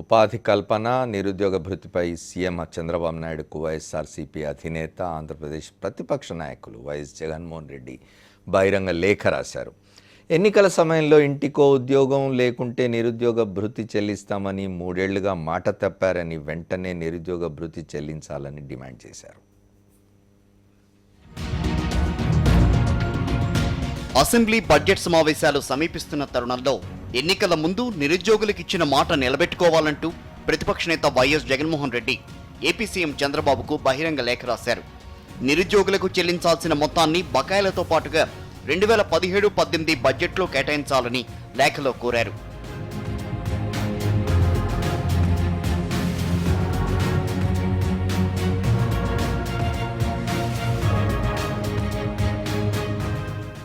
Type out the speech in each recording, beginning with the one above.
ఉపాధి కల్పన నిరుద్యోగ భృతిపై సీఎం చంద్రబాబు నాయుడుకు వైఎస్ఆర్సీపీ అధినేత ఆంధ్రప్రదేశ్ ప్రతిపక్ష నాయకులు వైఎస్ జగన్మోహన్ రెడ్డి బహిరంగ లేఖ రాశారు. ఎన్నికల సమయంలో ఇంటికో ఉద్యోగం లేకుంటే నిరుద్యోగ భృతి చెల్లిస్తామని 3 ఏళ్లుగా మాట తప్పారని వెంటనే నిరుద్యోగ భృతి చెల్లించాలని డిమాండ్ చేశారు. అసెంబ్లీ బడ్జెట్ సమావేశాలు సమీపిస్తున్న తరుణంలో ఎన్నికల ముందు నిరుద్యోగులకు ఇచ్చిన మాట నిలబెట్టుకోవాలంటూ ప్రతిపక్ష నేత YS Jaganmohan Reddy AP CM చంద్రబాబుకు బహిరంగ లేఖ రాశారు. నిరుద్యోగులకు చెల్లించాల్సిన మొత్తాన్ని బకాయిలతో పాటుగా 2017-18 బడ్జెట్లో కేటాయించాలని లేఖలో కోరారు.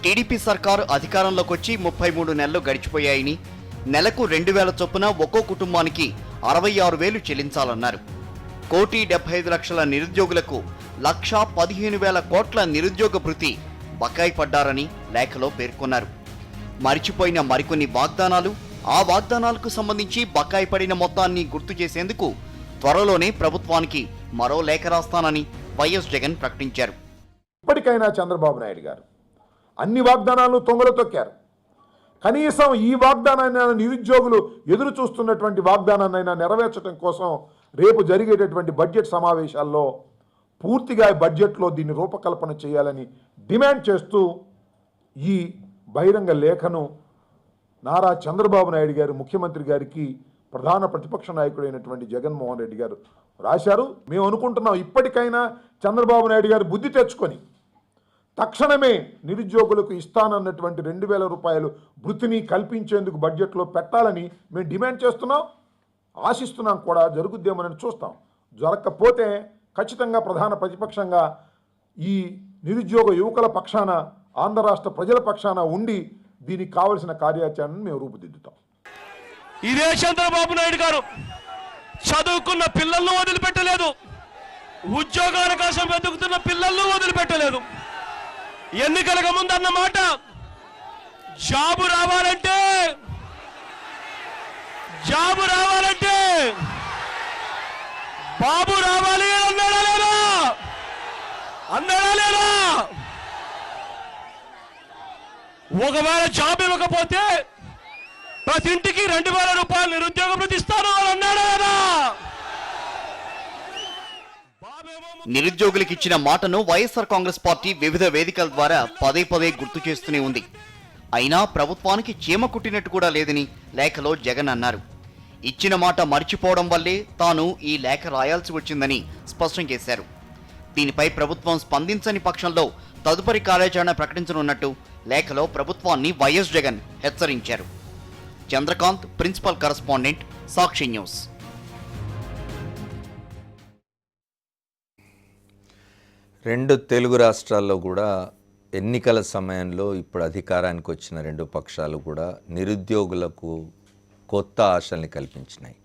టీడీపీ సర్కారు అధికారంలోకి వచ్చి 33 నెలలు గడిచిపోయాయని, నెలకు 2,000 చొప్పున ఒక్కో కుటుంబానికి 66,000 చెల్లించాలన్నారు. 1,75,00,000 నిరుద్యోగులకు 1,15,000 కోట్ల నిరుద్యోగ భృతి బకాయి పడ్డారని లేఖలో పేర్కొన్నారు. మరిచిపోయిన మరికొన్ని వాగ్దానాలు, ఆ వాగ్దానాలకు సంబంధించి బకాయి పడిన మొత్తాన్ని గుర్తు చేసేందుకు త్వరలోనే ప్రభుత్వానికి మరో లేఖ రాస్తానని వైఎస్ జగన్ ప్రకటించారు. ఇప్పటికైనా చంద్రబాబు నాయుడు గారు అన్ని వాగ్దానాలను తొంగలో తొక్కారు. కనీసం ఈ వాగ్దానాన్ని నిరుద్యోగులు ఎదురు చూస్తున్నటువంటి వాగ్దానాన్నైనా నెరవేర్చడం కోసం రేపు జరిగేటటువంటి బడ్జెట్ సమావేశాల్లో పూర్తిగా బడ్జెట్లో దీన్ని రూపకల్పన చేయాలని డిమాండ్ చేస్తూ ఈ బహిరంగ లేఖను నారా చంద్రబాబు నాయుడు గారు ముఖ్యమంత్రి గారికి ప్రధాన ప్రతిపక్ష నాయకుడైనటువంటి జగన్మోహన్ రెడ్డి గారు రాశారు. మేము అనుకుంటున్నాం ఇప్పటికైనా చంద్రబాబు నాయుడు గారు బుద్ధి తెచ్చుకొని తక్షణమే నిరుద్యోగులకు ఇస్తానన్నటువంటి 2,000 రూపాయలు వృత్తిని కల్పించేందుకు బడ్జెట్లో పెట్టాలని మేము డిమాండ్ చేస్తున్నాం, ఆశిస్తున్నాం కూడా. జరుగుద్దేమని చూస్తాం. జరగకపోతే ఖచ్చితంగా ప్రధాన ప్రతిపక్షంగా ఈ నిరుద్యోగ యువకుల పక్షాన, ఆంధ్ర రాష్ట్ర ప్రజల పక్షాన ఉండి దీనికి కావలసిన కార్యాచరణను మేము రూపుదిద్దుతాం. ఇదే చంద్రబాబు నాయుడు గారు చదువుకున్న పిల్లలను వదిలిపెట్టలేదు, ఉద్యోగాల కోసం వెతుకుతున్న పిల్లలను వదిలిపెట్టలేదు. ఎన్నికలకు ముందు అన్న మాట, జాబు రావాలంటే బాబు రావాలి అన్నాడా లేదా? ఒకవేళ జాబ్ ఇవ్వకపోతే ప్రతి ఇంటికి 2,000 రూపాయలు నిరుద్యోగ భృతి ఇస్తాను అని అన్నాడా లేదా? నిరుద్యోగులకు ఇచ్చిన మాటను వైఎస్ఆర్ కాంగ్రెస్ పార్టీ వివిధ వేదికల ద్వారా పదే పదే గుర్తు చేస్తూనే ఉంది. అయినా ప్రభుత్వానికి చీమ కుట్టినట్టు కూడా లేదని లేఖలో జగన్ అన్నారు. ఇచ్చిన మాట మర్చిపోవడం వల్లే తాను ఈ లేఖ రాయాల్సి వచ్చిందని స్పష్టం చేశారు. దీనిపై ప్రభుత్వం స్పందించని పక్షంలో తదుపరి కార్యాచరణ ప్రకటించనున్నట్టు లేఖలో ప్రభుత్వాన్ని వైఎస్ జగన్ హెచ్చరించారు. చంద్రకాంత్, ప్రిన్సిపల్ కరెస్పాండెంట్, సాక్షి న్యూస్. 2 తెలుగు రాష్ట్రాల్లో కూడా ఎన్నికల సమయంలో ఇప్పుడు అధికారానికి వచ్చిన 2 పక్షాలు కూడా నిరుద్యోగులకు కొత్త ఆశల్ని కల్పించినాయి.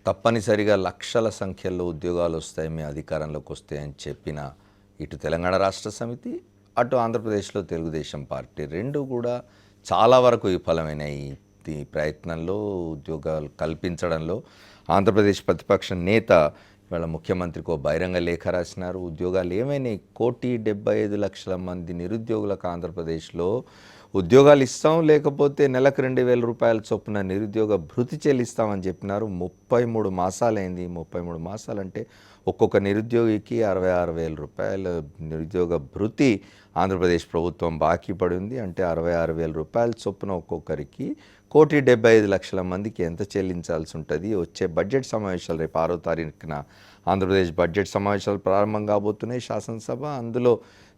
తప్పనిసరిగా లక్షల సంఖ్యలో ఉద్యోగాలు వస్తాయి మీ అధికారంలోకి వస్తాయని చెప్పిన ఇటు తెలంగాణ రాష్ట్ర సమితి, అటు ఆంధ్రప్రదేశ్లో తెలుగుదేశం పార్టీ 2 కూడా చాలా వరకు విఫలమైనాయి. ఈ ప్రయత్నంలో ఉద్యోగాలు కల్పించడంలో ఆంధ్రప్రదేశ్ ప్రతిపక్ష నేత ఇవాళ ముఖ్యమంత్రికి ఒక బహిరంగ లేఖ రాసినారు. ఉద్యోగాలు ఏమైనాయి? 1,75,00,000 మంది నిరుద్యోగులకు ఆంధ్రప్రదేశ్లో ఉద్యోగాలు ఇస్తాం, లేకపోతే నెలకు 2,000 రూపాయల చొప్పున నిరుద్యోగ భృతి చెల్లిస్తామని చెప్పినారు. 33 మాసాలైంది. 33 మాసాలంటే ఒక్కొక్క నిరుద్యోగికి 66,000 రూపాయల నిరుద్యోగ భృతి ఆంధ్రప్రదేశ్ ప్రభుత్వం బాకీ పడి ఉంది. అంటే 66,000 రూపాయల చొప్పున ఒక్కొక్కరికి 1,75,00,000 మందికి ఎంత చెల్లించాల్సి ఉంటుంది? వచ్చే బడ్జెట్ సమావేశాలు రేపు 6వ తారీఖున ఆంధ్రప్రదేశ్ బడ్జెట్ సమావేశాలు ప్రారంభం కాబోతున్నాయి శాసనసభ. అందులో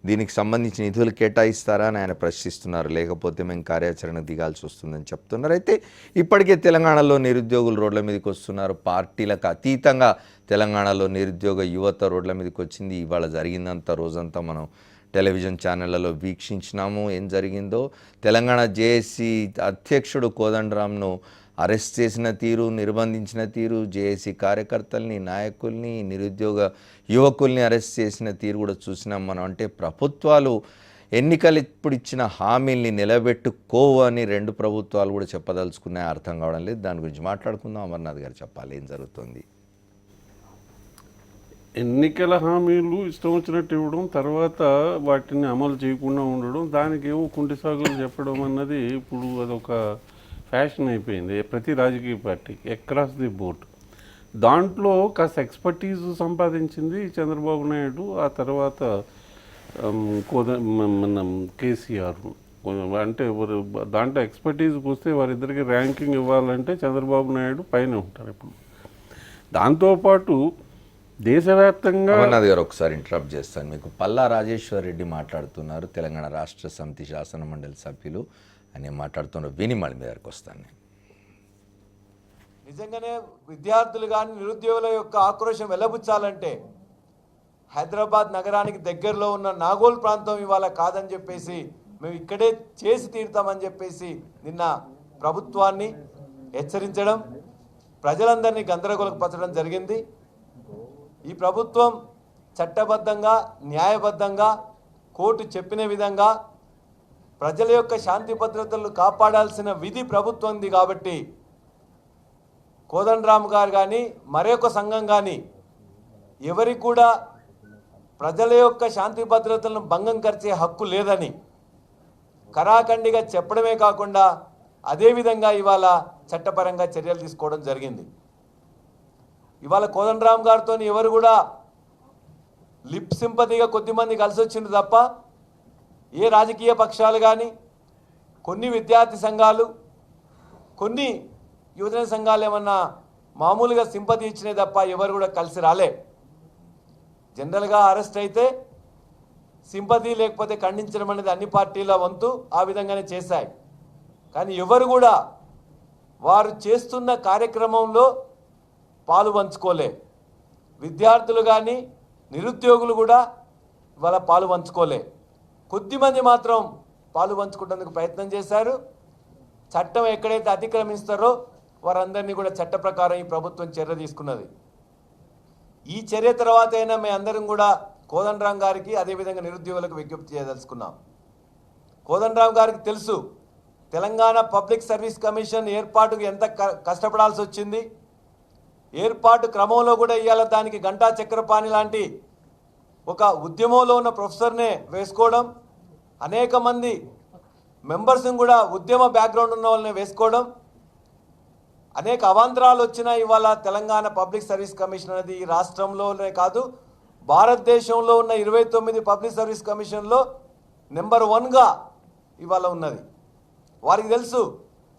దీనికి సంబంధించి నిధులు కేటాయిస్తారా అని ఆయన ప్రశ్నిస్తున్నారు. లేకపోతే మేము కార్యాచరణ దిగాల్సి వస్తుందని చెప్తున్నారు. అయితే ఇప్పటికే తెలంగాణలో నిరుద్యోగులు రోడ్ల మీదకి వస్తున్నారు. పార్టీలకు అతీతంగా తెలంగాణలో నిరుద్యోగ యువత రోడ్ల మీదకి వచ్చింది. ఇవాళ జరిగిందంతా రోజంతా మనం టెలివిజన్ ఛానళ్లలో వీక్షించినాము. ఏం జరిగిందో తెలంగాణ జేఏసీ అధ్యక్షుడు కోదండరాంను అరెస్ట్ చేసిన తీరు, నిర్బంధించిన తీరు, జేఏసీ కార్యకర్తల్ని, నాయకుల్ని, నిరుద్యోగ యువకుల్ని అరెస్ట్ చేసిన తీరు కూడా చూసినాం మనం. అంటే ప్రభుత్వాలు ఎన్నికలు ఇప్పుడు ఇచ్చిన హామీల్ని నిలబెట్టుకోవు అని రెండు ప్రభుత్వాలు కూడా చెప్పదలుచుకునే అర్థం కావడం లేదు. దాని గురించి మాట్లాడుకుందాం. అమర్నాథ్ గారు చెప్పాలి ఏం జరుగుతుంది. ఎన్నికల హామీలు ఇష్టం వచ్చినట్టు ఇవ్వడం, తర్వాత వాటిని అమలు చేయకుండా ఉండడం, దానికి ఏవో కుంటి సాగులు చెప్పడం అన్నది ఇప్పుడు అదొక ఫ్యాషన్ అయిపోయింది ప్రతి రాజకీయ పార్టీకి అక్రాస్ ది బోర్డ్. దాంట్లో కాస్త ఎక్స్పర్టీజ్ సంపాదించింది చంద్రబాబు నాయుడు, ఆ తర్వాత మన కేసీఆర్. అంటే దాంట్లో ఎక్స్పర్టీజ్ వస్తే వారిద్దరికి ర్యాంకింగ్ ఇవ్వాలంటే చంద్రబాబు నాయుడు పైన ఉంటారు ఇప్పుడు. దాంతోపాటు దేశవ్యాప్తంగా అమర్నాథ్ గారు ఒకసారి ఇంటరప్ట్ చేస్తాను. మీకు పల్లా రాజేశ్వర్ రెడ్డి మాట్లాడుతున్నారు, తెలంగాణ రాష్ట్ర సమితి శాసన మండలి సభ్యులు. అని మాట్లాడుతున్నారు, విని మళ్ళీ మీ దగ్గరకు వస్తాను. నిజంగానే విద్యార్థులు కానీ నిరుద్యోగుల యొక్క ఆక్రోశం వెల్లబుచ్చాలంటే హైదరాబాద్ నగరానికి దగ్గరలో ఉన్న నాగోల్ ప్రాంతం ఇవాళ కాదని చెప్పేసి మేము ఇక్కడే చేసి తీరుతామని చెప్పేసి నిన్న ప్రభుత్వాన్ని హెచ్చరించడం, ప్రజలందరినీ గందరగోళపరచడం జరిగింది. ఈ ప్రభుత్వం చట్టబద్ధంగా న్యాయబద్ధంగా కోర్టు చెప్పిన విధంగా ప్రజల యొక్క శాంతి భద్రతలు కాపాడాల్సిన విధి ప్రభుత్వంది. కాబట్టి కోదండరామ్ గారు కానీ మరొక సంఘం కానీ ఎవరికి కూడా ప్రజల యొక్క శాంతి భద్రతలను భంగం పరిచే హక్కు లేదని కరాఖండిగా చెప్పడమే కాకుండా అదేవిధంగా ఇవాళ చట్టపరంగా చర్యలు తీసుకోవడం జరిగింది. ఇవాళ కోదండరామ్ గారితో ఎవరు కూడా లిప్ సింపతిగా కొద్దిమంది కలిసి వచ్చింది తప్ప ఏ రాజకీయ పక్షాలు కానీ, కొన్ని విద్యార్థి సంఘాలు, కొన్ని యువజన సంఘాలు ఏమన్నా మామూలుగా సింపతి ఇచ్చినాయి తప్ప ఎవరు కూడా కలిసి రాలే. జనరల్గా అరెస్ట్ అయితే సింపతి లేకపోతే ఖండించడం అనేది అన్ని పార్టీల వంతు ఆ విధంగానే చేశాయి. కానీ ఎవరు కూడా వారు చేస్తున్న కార్యక్రమంలో పాలు పంచుకోలే. విద్యార్థులు కానీ నిరుద్యోగులు కూడా ఇవాళ పాలు పంచుకోలే. కొద్దిమంది మాత్రం పాలు పంచుకుంటేందుకు ప్రయత్నం చేశారు. చట్టం ఎక్కడైతే అతిక్రమిస్తారో వారందరినీ కూడా చట్ట ప్రకారం ఈ ప్రభుత్వం చర్య తీసుకున్నది. ఈ చర్య తర్వాత అయినా మేము అందరం కూడా కోదండరామ్ గారికి అదేవిధంగా నిరుద్యోగులకు విజ్ఞప్తి చేయదలుచుకున్నాం. కోదండరామ్ గారికి తెలుసు తెలంగాణ పబ్లిక్ సర్వీస్ కమిషన్ ఏర్పాటుకు ఎంత కష్టపడాల్సి వచ్చింది. ఏర్పాటు క్రమంలో కూడా ఇవాళ దానికి గంటా చక్రపాణి లాంటి ఒక ఉద్యమంలో ఉన్న ప్రొఫెసర్నే వేసుకోవడం, అనేక మంది మెంబర్స్ని కూడా ఉద్యమ బ్యాక్గ్రౌండ్ ఉన్న వాళ్ళని వేసుకోవడం, అనేక అవాంతరాలు వచ్చినా ఇవాళ తెలంగాణ పబ్లిక్ సర్వీస్ కమిషన్ అనేది ఈ రాష్ట్రంలోనే కాదు భారతదేశంలో ఉన్న 29 పబ్లిక్ సర్వీస్ కమిషన్లో నెంబర్ 1గా ఇవాళ ఉన్నది. వారికి తెలుసు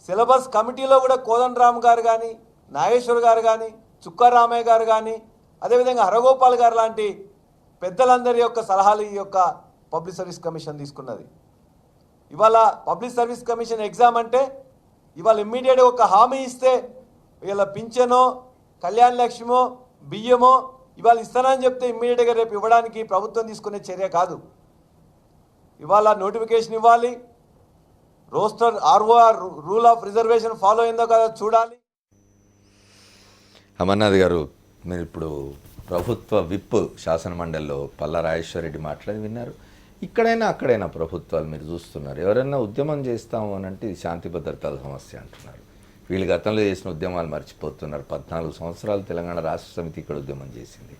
సిలబస్ కమిటీలో కూడా కోదండరామ్ గారు కానీ, నాగేశ్వర్ గారు కానీ, చుక్కారామయ్య గారు కానీ, అదేవిధంగా హరగోపాల్ గారు లాంటి పెద్దలందరి యొక్క సలహాలు ఈ యొక్క పబ్లిక్ సర్వీస్ కమిషన్ తీసుకున్నది. ఇవాళ పబ్లిక్ సర్వీస్ కమిషన్ ఎగ్జామ్ అంటే ఇవాళ ఇమ్మీడియట్గా ఒక హామీ ఇస్తే ఇవాళ పింఛనో, కళ్యాణ లక్ష్మో, బియ్యమో ఇవాళ ఇస్తానని చెప్తే ఇమ్మీడియట్గా రేపు ఇవ్వడానికి ప్రభుత్వం తీసుకునే చర్య కాదు. ఇవాళ నోటిఫికేషన్ ఇవ్వాలి, roster ROR rule of reservation follow అయిందో కదా చూడాలి. అమర్నాథ్ గారు, మీరు ఇప్పుడు ప్రభుత్వ విప్ శాసనమండలిలో పల్లా రాజేశ్వర్ రెడ్డి మాట్లాడి విన్నారు. ఇక్కడైనా అక్కడైనా ప్రభుత్వాలు మీరు చూస్తున్నారు, ఎవరైనా ఉద్యమం చేస్తాము అని అంటే ఇది శాంతి భద్రతల సమస్య అంటున్నారు. వీళ్ళు గతంలో చేసిన ఉద్యమాలు మర్చిపోతున్నారు. 14 సంవత్సరాలు తెలంగాణ రాష్ట్ర సమితి ఇక్కడ ఉద్యమం చేసింది.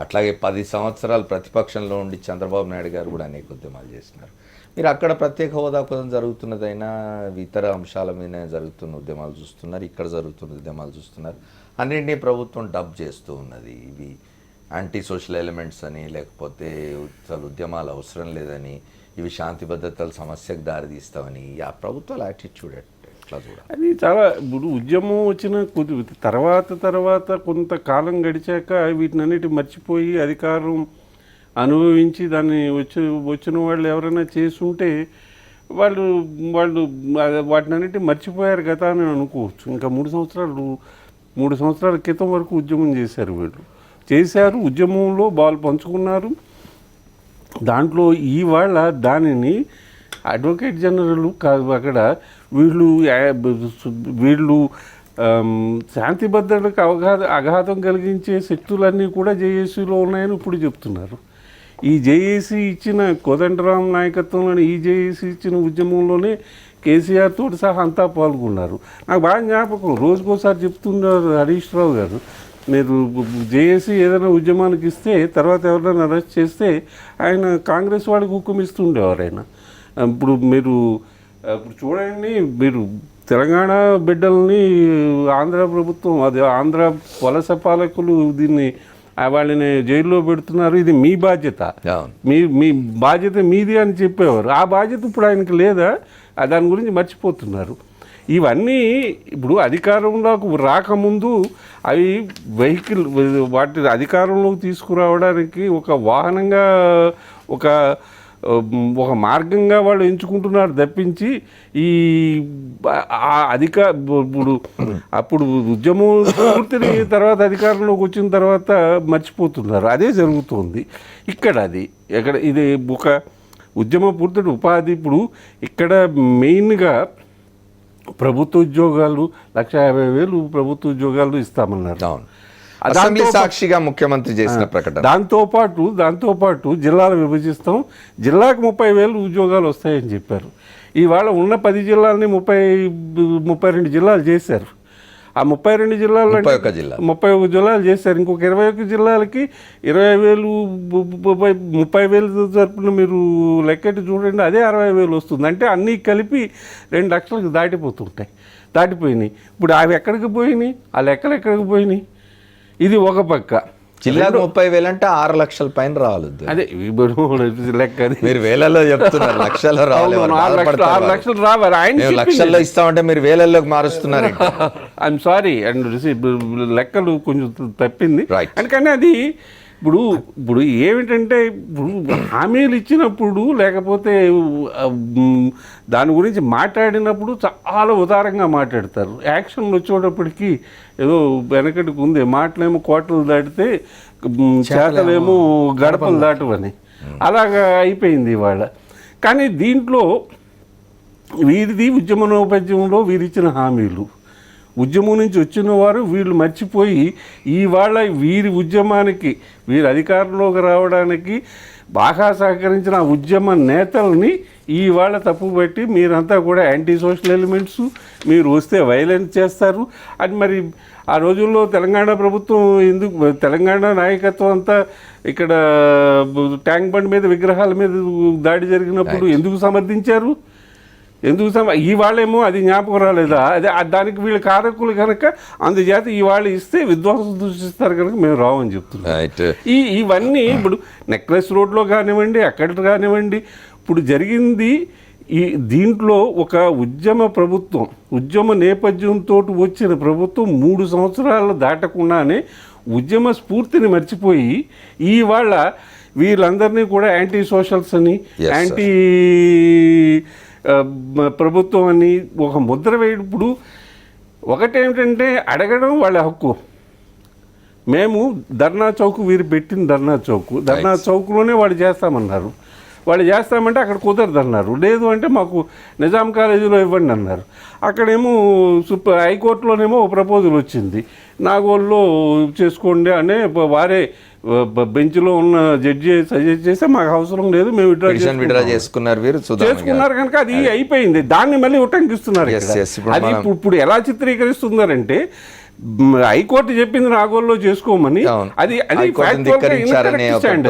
అట్లాగే 10 సంవత్సరాలు ప్రతిపక్షంలో ఉండి చంద్రబాబు నాయుడు గారు కూడా అనేక ఉద్యమాలు చేసినారు. మీరు అక్కడ ప్రత్యేక హోదా కోసం జరుగుతున్నదైనా ఇతర అంశాల మీద జరుగుతున్న ఉద్యమాలు చూస్తున్నారు, ఇక్కడ జరుగుతున్న ఉద్యమాలు చూస్తున్నారు. అన్నింటినీ ప్రభుత్వం డబ్ చేస్తూ ఉన్నది. ఇవి యాంటీ సోషల్ ఎలిమెంట్స్ అని, లేకపోతే అసలు ఉద్యమాలు అవసరం లేదని, ఇవి శాంతి భద్రతల సమస్యకు దారితీస్తామని ఆ ప్రభుత్వాల యాటిట్యూడ్ ఎట్లా చూడాలి? అది చాలా ఇప్పుడు ఉద్యమం వచ్చిన తర్వాత కొంతకాలం గడిచాక వీటినన్నిటి మర్చిపోయి అధికారం అనుభవించి దాన్ని వచ్చిన వాళ్ళు ఎవరైనా చేసుంటే వాళ్ళు వాటినన్నిటి మర్చిపోయారు కదా అని అనుకోవచ్చు. ఇంకా 3 సంవత్సరాల క్రితం వరకు ఉద్యమం చేశారు వీళ్ళు. ఉద్యమంలో బాల్ పంచుకున్నారు. దాంట్లో ఇవాళ దానిని అడ్వకేట్ జనరల్ కాదు అక్కడ వీళ్ళు శాంతి భద్రతలకు అఘాతం కలిగించే శక్తులన్నీ కూడా జేఏసీలో ఉన్నాయని ఇప్పుడు చెప్తున్నారు. ఈ జేఏసీ ఇచ్చిన కోదండరాం నాయకత్వంలోని ఈ జేఏసీ ఇచ్చిన ఉద్యమంలోనే కేసీఆర్ తోటి సహా అంతా పాల్గొన్నారు. నాకు బాగా జ్ఞాపకం, రోజుకోసారి చెప్తున్నారు హరీష్ రావు గారు, మీరు జేఏసీ ఏదైనా ఉద్యమానికి ఇస్తే తర్వాత ఎవరైనా అరెస్ట్ చేస్తే ఆయన కాంగ్రెస్ వాళ్ళకి హుకుం ఇస్తుండేవారు ఆయన. ఇప్పుడు ఇప్పుడు చూడండి, మీరు తెలంగాణ బిడ్డల్ని ఆంధ్ర ప్రభుత్వం, అది ఆంధ్ర వలస పాలకులు దీన్ని వాళ్ళని జైల్లో పెడుతున్నారు, ఇది మీ బాధ్యత, మీ బాధ్యత మీది అని చెప్పేవారు. ఆ బాధ్యత ఇప్పుడు ఆయనకి లేదా? దాని గురించి మర్చిపోతున్నారు. ఇవన్నీ ఇప్పుడు అధికారంలోకి రాకముందు అవి వెహికల్ వాటి అధికారంలోకి తీసుకురావడానికి ఒక వాహనంగా ఒక మార్గంగా వాళ్ళు ఎంచుకుంటున్నారు తప్పించి ఈ అప్పుడు ఉద్యమం పూర్తిని తర్వాత అధికారంలోకి వచ్చిన తర్వాత మర్చిపోతున్నారు. అదే జరుగుతుంది ఇక్కడ. ఇది ఒక ఉద్యమ పూర్తి ఉపాధి. ఇప్పుడు ఇక్కడ మెయిన్గా ప్రభుత్వ ఉద్యోగాలు 1,50,000 ప్రభుత్వ ఉద్యోగాలు ఇస్తామన్నారు. అసెంబ్లీ సాక్షిగా ముఖ్యమంత్రి చేసిన ప్రకటన. దాంతోపాటు జిల్లాలు విభజిస్తాం, జిల్లాకు 30,000 ఉద్యోగాలు వస్తాయని చెప్పారు. ఇవాళ ఉన్న 10 జిల్లాలని 32 జిల్లాలు చేశారు. ఆ 32 జిల్లాలు 31 జిల్లాలు చేశారు. ఇంకొక 21 జిల్లాలకి 20,000 30,000 తరపున మీరు లెక్కెట్టి చూడండి, అదే 60,000 వస్తుంది. అంటే అన్నీ కలిపి 2 లక్షలకు దాటిపోయినాయి. ఇప్పుడు అవి ఎక్కడికి పోయినాయి? ఆ లెక్కలు ఎక్కడికి పోయినాయి? ఇది ఒక పక్క. జిల్లాకు 30,000 అంటే 6 లక్షల పైన రావాలి. అదే లెక్క. మీరు వేలల్లో చెప్తున్నారు, లక్షల్లో రావాలి. 6 లక్షలు రావాలి. ఆయన లక్షల్లో ఇస్తామంటే మీరు వేలల్లోకి మారుస్తున్నారు. ఐఎమ్ సారీ, అండ్ లెక్కలు కొంచెం తప్పింది. అందుకని అది ఇప్పుడు ఏమిటంటే, ఇప్పుడు హామీలు ఇచ్చినప్పుడు లేకపోతే దాని గురించి మాట్లాడినప్పుడు చాలా ఉదారంగా మాట్లాడతారు. యాక్షన్లు వచ్చేటప్పటికి ఏదో వెనకటికి ఉంది, మాటలేమో కోటలు దాటితే చేతలేమో గడపలు దాటవని, అలాగా అయిపోయింది ఇవాళ. కానీ దీంట్లో వీరిది ఉద్యమ నేపథ్యంలో వీరిచ్చిన హామీలు, ఉద్యమం నుంచి వచ్చిన వారు వీళ్ళు మర్చిపోయి ఇవాళ వీరి ఉద్యమానికి, వీరి అధికారంలోకి రావడానికి బాగా సహకరించిన ఆ ఉద్యమ నేతల్ని ఇవాళ తప్పుబట్టి మీరంతా కూడా యాంటీ సోషల్ ఎలిమెంట్స్, మీరు వస్తే వైలెన్స్ చేస్తారు అని. మరి ఆ రోజుల్లో తెలంగాణ ప్రభుత్వం ఎందుకు, తెలంగాణ నాయకత్వం అంతా ఇక్కడ ట్యాంక్ బండ్ మీద విగ్రహాల మీద దాడి జరిగినప్పుడు ఎందుకు సమర్థించారు? ఇవాళేమో అది జ్ఞాపకం రాలేదా? అదే దానికి వీళ్ళ కారకులు కనుక, అందుచేత ఇవాళ ఇస్తే విధ్వంసం దృష్టిస్తారు కనుక మేము రావని చెప్తున్నాం. ఇవన్నీ ఇప్పుడు నెక్లెస్ రోడ్లో కానివ్వండి, అక్కడ కానివ్వండి, ఇప్పుడు జరిగింది దీంట్లో ఒక ఉద్యమ ప్రభుత్వం, ఉద్యమ నేపథ్యంతో వచ్చిన ప్రభుత్వం 3 సంవత్సరాలు దాటకుండానే ఉద్యమ స్ఫూర్తిని మర్చిపోయి ఇవాళ వీళ్ళందరినీ కూడా యాంటీ సోషల్స్ అని, యాంటీ ప్రభుత్వం అని ఒక ముద్ర వేయడం. ఇప్పుడు ఒకటేమిటంటే అడగడం వాళ్ళ హక్కు. మేము ధర్నా చౌక్, వీరు పెట్టిన ధర్నా చౌక్లోనే వాళ్ళు చేస్తామన్నారు. వాళ్ళు చేస్తామంటే అక్కడ కుదరదన్నారు. లేదు అంటే మాకు నిజాం కాలేజీలో ఇవ్వండి అన్నారు. అక్కడేమో హైకోర్టులోనేమో ప్రపోజల్ వచ్చింది, నాగోల్లో చేసుకోండి అనే వారే బెంచ్లో ఉన్న జడ్జి సజెస్ట్ చేస్తే మాకు అవసరం లేదు, మేము విత్డ్రా చేసుకున్నారు కనుక అది అయిపోయింది. దాన్ని మళ్ళీ ఉటంకిస్తున్నారు. అది ఇప్పుడు ఎలా చిత్రీకరిస్తున్నారంటే, హైకోర్టు చెప్పింది నాగోల్లో చేసుకోమని, అది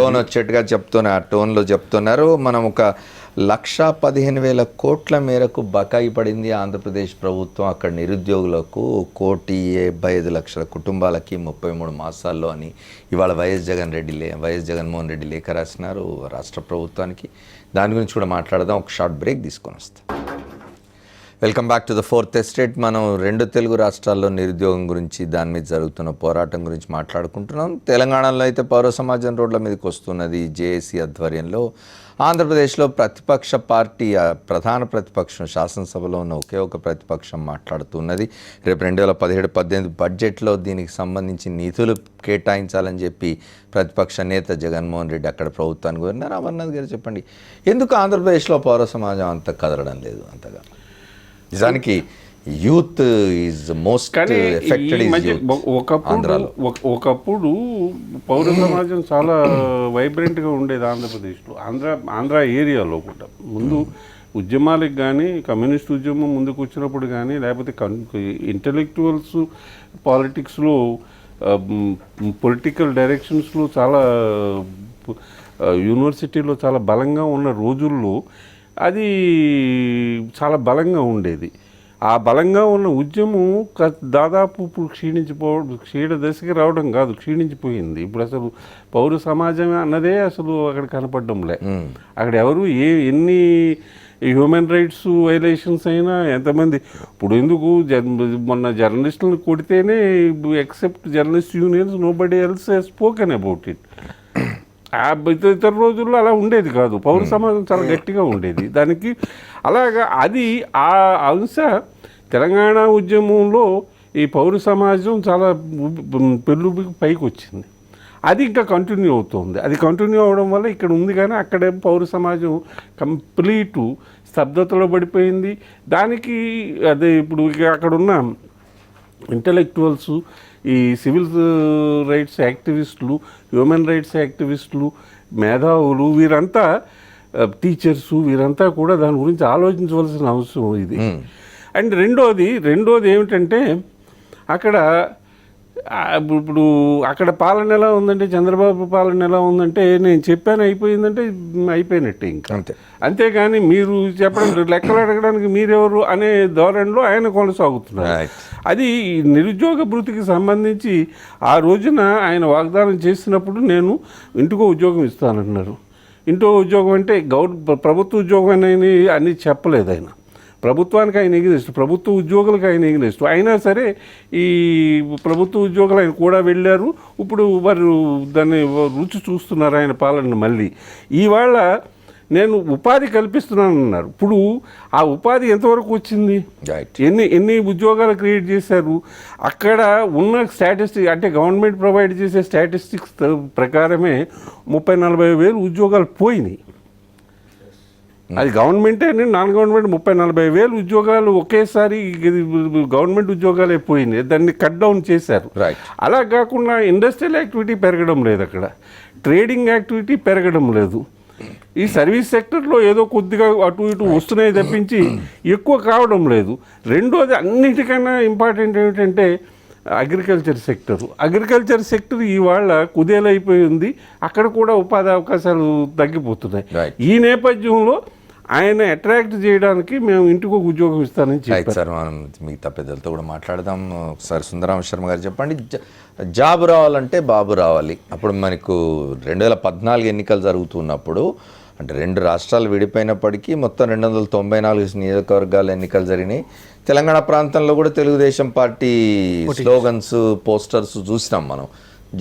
టోన్ వచ్చేట్టుగా చెప్తున్నారు. ఆ టోన్లో చెప్తున్నారు. మనం ఒక 1,15,000 కోట్ల మేరకు బకాయి పడింది ఆంధ్రప్రదేశ్ ప్రభుత్వం అక్కడ నిరుద్యోగులకు, 1,75,00,000 కుటుంబాలకి 33 మాసాల్లో అని ఇవాళ వైఎస్ జగన్మోహన్ రెడ్డి లేఖ రాసినారు రాష్ట్ర ప్రభుత్వానికి. దాని గురించి కూడా మాట్లాడదాం. ఒక షార్ట్ బ్రేక్ తీసుకొని వస్తాం. Welcome back to the fourth estate. మనం 2 తెలుగు రాష్ట్రాల్లో నిరుద్యోగం గురించి, దాని మీద జరుగుతున్న పోరాటం గురించి మాట్లాడుకుంటున్నాం. తెలంగాణలో అయితే పౌర సమాజం రోడ్ల మీదకి వస్తున్నది. జేఏసీ ఆధ్వర్యంలో ఆంధ్రప్రదేశ్లో ప్రతిపక్ష పార్టీ, ప్రధాన ప్రతిపక్షం, శాసనసభలో ఉన్న ఒకే ఒక ప్రతిపక్షం మాట్లాడుతున్నది. రేపు 2017-18 బడ్జెట్లో దీనికి సంబంధించి నిధులు కేటాయించాలని చెప్పి ప్రతిపక్ష నేత జగన్మోహన్ రెడ్డి అక్కడ ప్రభుత్వానికి కోరినారు. అమర్నాథ్ గారు చెప్పండి, ఎందుకు ఆంధ్రప్రదేశ్లో పౌర సమాజం అంత కదలడం లేదు అంతగా? నిజానికి యూత్ ఈజ్ మోస్ట్ కానీ ఎఫెక్టెడ్ ఈ మధ్య ఒకప్పుడు పౌర సమాజం చాలా వైబ్రెంట్గా ఉండేది ఆంధ్రప్రదేశ్లో, ఆంధ్ర ఏరియాలో కూడా. ముందు ఉద్యమాలకు కానీ, కమ్యూనిస్ట్ ఉద్యమం ముందుకు వచ్చినప్పుడు కానీ, లేకపోతే ఇంటలెక్చువల్స్ పాలిటిక్స్లో, పొలిటికల్ డైరెక్షన్స్లో చాలా యూనివర్సిటీలో చాలా బలంగా ఉన్న రోజుల్లో అది చాలా బలంగా ఉండేది. ఆ బలంగా ఉన్న ఉద్యమం దాదాపు ఇప్పుడు క్షీణ దశకి రావడం కాదు, క్షీణించిపోయింది. ఇప్పుడు అసలు పౌర సమాజం అన్నదే అసలు అక్కడ కనపడడంలే. అక్కడ ఎవరు ఎన్ని హ్యూమన్ రైట్స్ వైలేషన్స్ అయినా, ఎంతమంది ఇప్పుడు ఎందుకు మొన్న జర్నలిస్టులను కొడితేనే except journalist unions nobody else spoken about it. ఇతర రోజుల్లో అలా ఉండేది కాదు, పౌర సమాజం చాలా గట్టిగా ఉండేది దానికి. అలాగా అది ఆ అంశ తెలంగాణ ఉద్యమంలో ఈ పౌర సమాజం చాలా పెళ్ళుబికి పైకి వచ్చింది. అది ఇంకా కంటిన్యూ అవుతుంది. అది కంటిన్యూ అవడం వల్ల ఇక్కడ ఉంది, కానీ అక్కడే పౌర సమాజం కంప్లీటు స్తబ్దతలో పడిపోయింది. దానికి అదే ఇప్పుడు అక్కడ ఉన్న ఇంటలెక్చువల్స్, ఈ సివిల్ రైట్స్ యాక్టివిస్టులు, హ్యూమన్ రైట్స్ యాక్టివిస్టులు, మేధావులు, వీరంతా టీచర్సు, వీరంతా కూడా దాని గురించి ఆలోచించవలసిన అవసరం ఇది. అండ్ రెండోది ఏమిటంటే అక్కడ ఇప్పుడు అక్కడ పాలన ఎలా ఉందంటే, చంద్రబాబు పాలన ఎలా ఉందంటే, నేను చెప్పాను అయిపోయిందంటే అయిపోయినట్టే ఇంకా. అంతేగాని మీరు చెప్పడం, లెక్కలు అడగడానికి మీరెవరు అనే ధోరణిలో ఆయన కొనసాగుతున్నారు. అది నిరుద్యోగ భృతికి సంబంధించి ఆ రోజున ఆయన వాగ్దానం చేసినప్పుడు నేను ఇంటికో ఉద్యోగం ఇస్తానన్నారు. ఇంటికో ఉద్యోగం అంటే ప్రభుత్వ ఉద్యోగం అని అన్నీ చెప్పలేదు ఆయన. ప్రభుత్వానికి ఆయన ఎగిరిస్తూ, ప్రభుత్వ ఉద్యోగులకు ఆయన ఎగిరిస్తూ, అయినా సరే ఈ ప్రభుత్వ ఉద్యోగులు ఆయన కూడా వెళ్ళారు. ఇప్పుడు వారు దాన్ని రుచి చూస్తున్నారు ఆయన పాలన. మళ్ళీ ఇవాళ నేను ఉపాధి కల్పిస్తున్నానన్నారు. ఇప్పుడు ఆ ఉపాధి ఎంతవరకు వచ్చింది? ఎన్ని ఉద్యోగాలు క్రియేట్ చేశారు? అక్కడ ఉన్న స్టాటిస్టిక్స్ అంటే గవర్నమెంట్ ప్రొవైడ్ చేసే స్టాటిస్టిక్స్ ప్రకారమే 30-40 వేలు ఉద్యోగాలు పోయినాయి. అది గవర్నమెంటే, నాన్ గవర్నమెంట్ 30-40 వేలు ఉద్యోగాలు ఒకేసారి గవర్నమెంట్ ఉద్యోగాలే పోయినాయి. దాన్ని కట్ డౌన్ చేశారు. అలా కాకుండా ఇండస్ట్రియల్ యాక్టివిటీ పెరగడం లేదు, అక్కడ ట్రేడింగ్ యాక్టివిటీ పెరగడం లేదు. ఈ సర్వీస్ సెక్టర్లో ఏదో కొద్దిగా అటు ఇటు వస్తున్నాయి తప్పించి ఎక్కువ కావడం లేదు. రెండోది అన్నిటికన్నా ఇంపార్టెంట్ ఏమిటంటే అగ్రికల్చర్ సెక్టర్ ఇవాళ కుదేలైపోయి ఉంది. అక్కడ కూడా ఉపాధి అవకాశాలు తగ్గిపోతున్నాయి. ఈ నేపథ్యంలో ఆయన అట్రాక్ట్ చేయడానికి మేము ఇంటికి ఒక ఉద్యోగం ఇస్తానని చెప్పారు. సార్, మనం మిగతా పెద్దలతో కూడా మాట్లాడదాం. ఒకసారి సుందరరామ శర్మ గారు చెప్పండి, జాబ్ రావాలంటే బాబు రావాలి. అప్పుడు మనకు 2014 ఎన్నికలు జరుగుతున్నప్పుడు, అంటే 2 రాష్ట్రాలు విడిపోయినప్పటికీ మొత్తం 294 నియోజకవర్గాల ఎన్నికలు జరిగినాయి. తెలంగాణ ప్రాంతంలో కూడా తెలుగుదేశం పార్టీ స్లోగన్స్, పోస్టర్స్ చూసినాం మనం,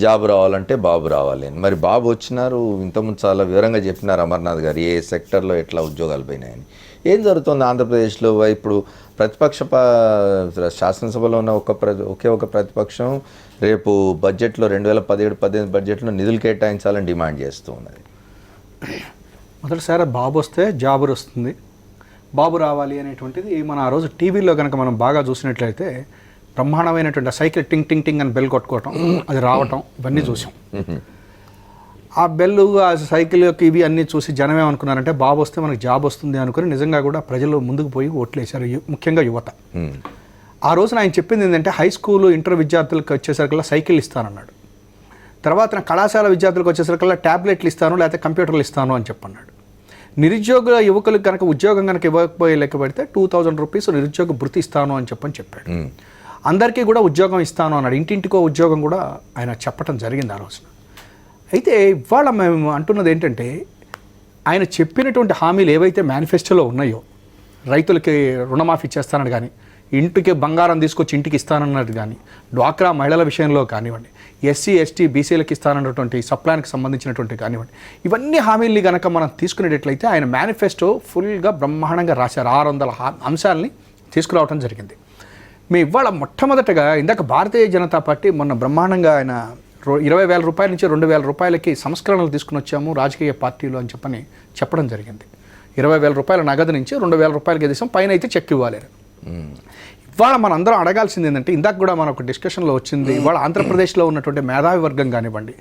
జాబ్ రావాలంటే బాబు రావాలి అని. మరి బాబు వచ్చినారు, ఇంతకుముందు చాలా వివరంగా చెప్పినారు అమర్నాథ్ గారు ఏ సెక్టర్లో ఎట్లా ఉద్యోగాలు పోయినాయని. ఏం జరుగుతుంది ఆంధ్రప్రదేశ్లో? ఇప్పుడు ప్రతిపక్ష శాసనసభలో ఉన్న ఒకే ఒక ప్రతిపక్షం రేపు బడ్జెట్లో 2017-18 బడ్జెట్లో నిధులు కేటాయించాలని డిమాండ్ చేస్తూ ఉన్నది. మొదటిసారి బాబు వస్తే జాబు వస్తుంది, బాబు రావాలి అనేటువంటిది మనం ఆ రోజు టీవీలో కనుక మనం బాగా చూసినట్లయితే బ్రహ్మాండమైనటువంటి సైకిల్ టింగ్ టింగ్ టింగ్ అని బెల్ కొట్టుకోవటం, అది రావటం, ఇవన్నీ చూసాం. ఆ బెల్లు, ఆ సైకిల్ యొక్క ఇవి అన్నీ చూసి జనం ఏమనుకున్నారంటే బాబు వస్తే మనకు జాబ్ వస్తుంది అనుకుని నిజంగా కూడా ప్రజలు ముందుకు పోయి ఓట్లేశారు, ముఖ్యంగా యువత. ఆ రోజున ఆయన చెప్పింది ఏంటంటే హై స్కూల్, ఇంటర్ విద్యార్థులకు వచ్చేసరికల్లా సైకిల్ ఇస్తానన్నాడు. తర్వాత కళాశాల విద్యార్థులకు వచ్చేసరికల్లా ట్యాబ్లెట్లు ఇస్తాను, లేకపోతే కంప్యూటర్లు ఇస్తాను అని చెప్పన్నాడు. నిరుద్యోగుల యువకులకు కనుక ఉద్యోగం కనుక ఇవ్వకపోయే లెక్క పెడితే 2000 రూపీస్ నిరుద్యోగ భృతి ఇస్తాను అని చెప్పాడు. అందరికీ కూడా ఉద్యోగం ఇస్తాను అన్నాడు. ఇంటింటికో ఉద్యోగం కూడా ఆయన చెప్పడం జరిగింది ఆ రోజున. అయితే ఇవాళ మేము అంటున్నది ఏంటంటే, ఆయన చెప్పినటువంటి హామీలు ఏవైతే మేనిఫెస్టోలో ఉన్నాయో, రైతులకి రుణమాఫీ చేస్తానని కానీ, ఇంటికి బంగారం తీసుకొచ్చి ఇంటికి ఇస్తానన్నది కానీ, డ్వాక్రా మహిళల విషయంలో కానివ్వండి, ఎస్సీ ఎస్టీ బీసీలకు ఇస్తానన్నటువంటి సప్లాన్కి సంబంధించినటువంటి కానివ్వండి, ఇవన్నీ హామీల్ని కనుక మనం తీసుకునేటట్లయితే ఆయన మేనిఫెస్టో ఫుల్గా బ్రహ్మాండంగా రాశారు. 600 అంశాలని తీసుకురావడం జరిగింది. మేము ఇవాళ మొట్టమొదటగా ఇందాక భారతీయ జనతా పార్టీ మొన్న బ్రహ్మాండంగా ఆయన 20,000 రూపాయల నుంచి 2,000 రూపాయలకి సంస్కరణలు తీసుకుని వచ్చాము రాజకీయ పార్టీలు అని చెప్పడం జరిగింది. 20,000 రూపాయల నగదు నుంచి 2,000 రూపాయలకి దేశం పైన అయితే చెక్ ఇవ్వాలి. ఇవాళ మనందరం అడగాల్సింది ఏంటంటే, ఇందాక కూడా మన ఒక డిస్కషన్లో వచ్చింది, ఇవాళ ఆంధ్రప్రదేశ్లో ఉన్నటువంటి మేధావి వర్గం కానివ్వండి,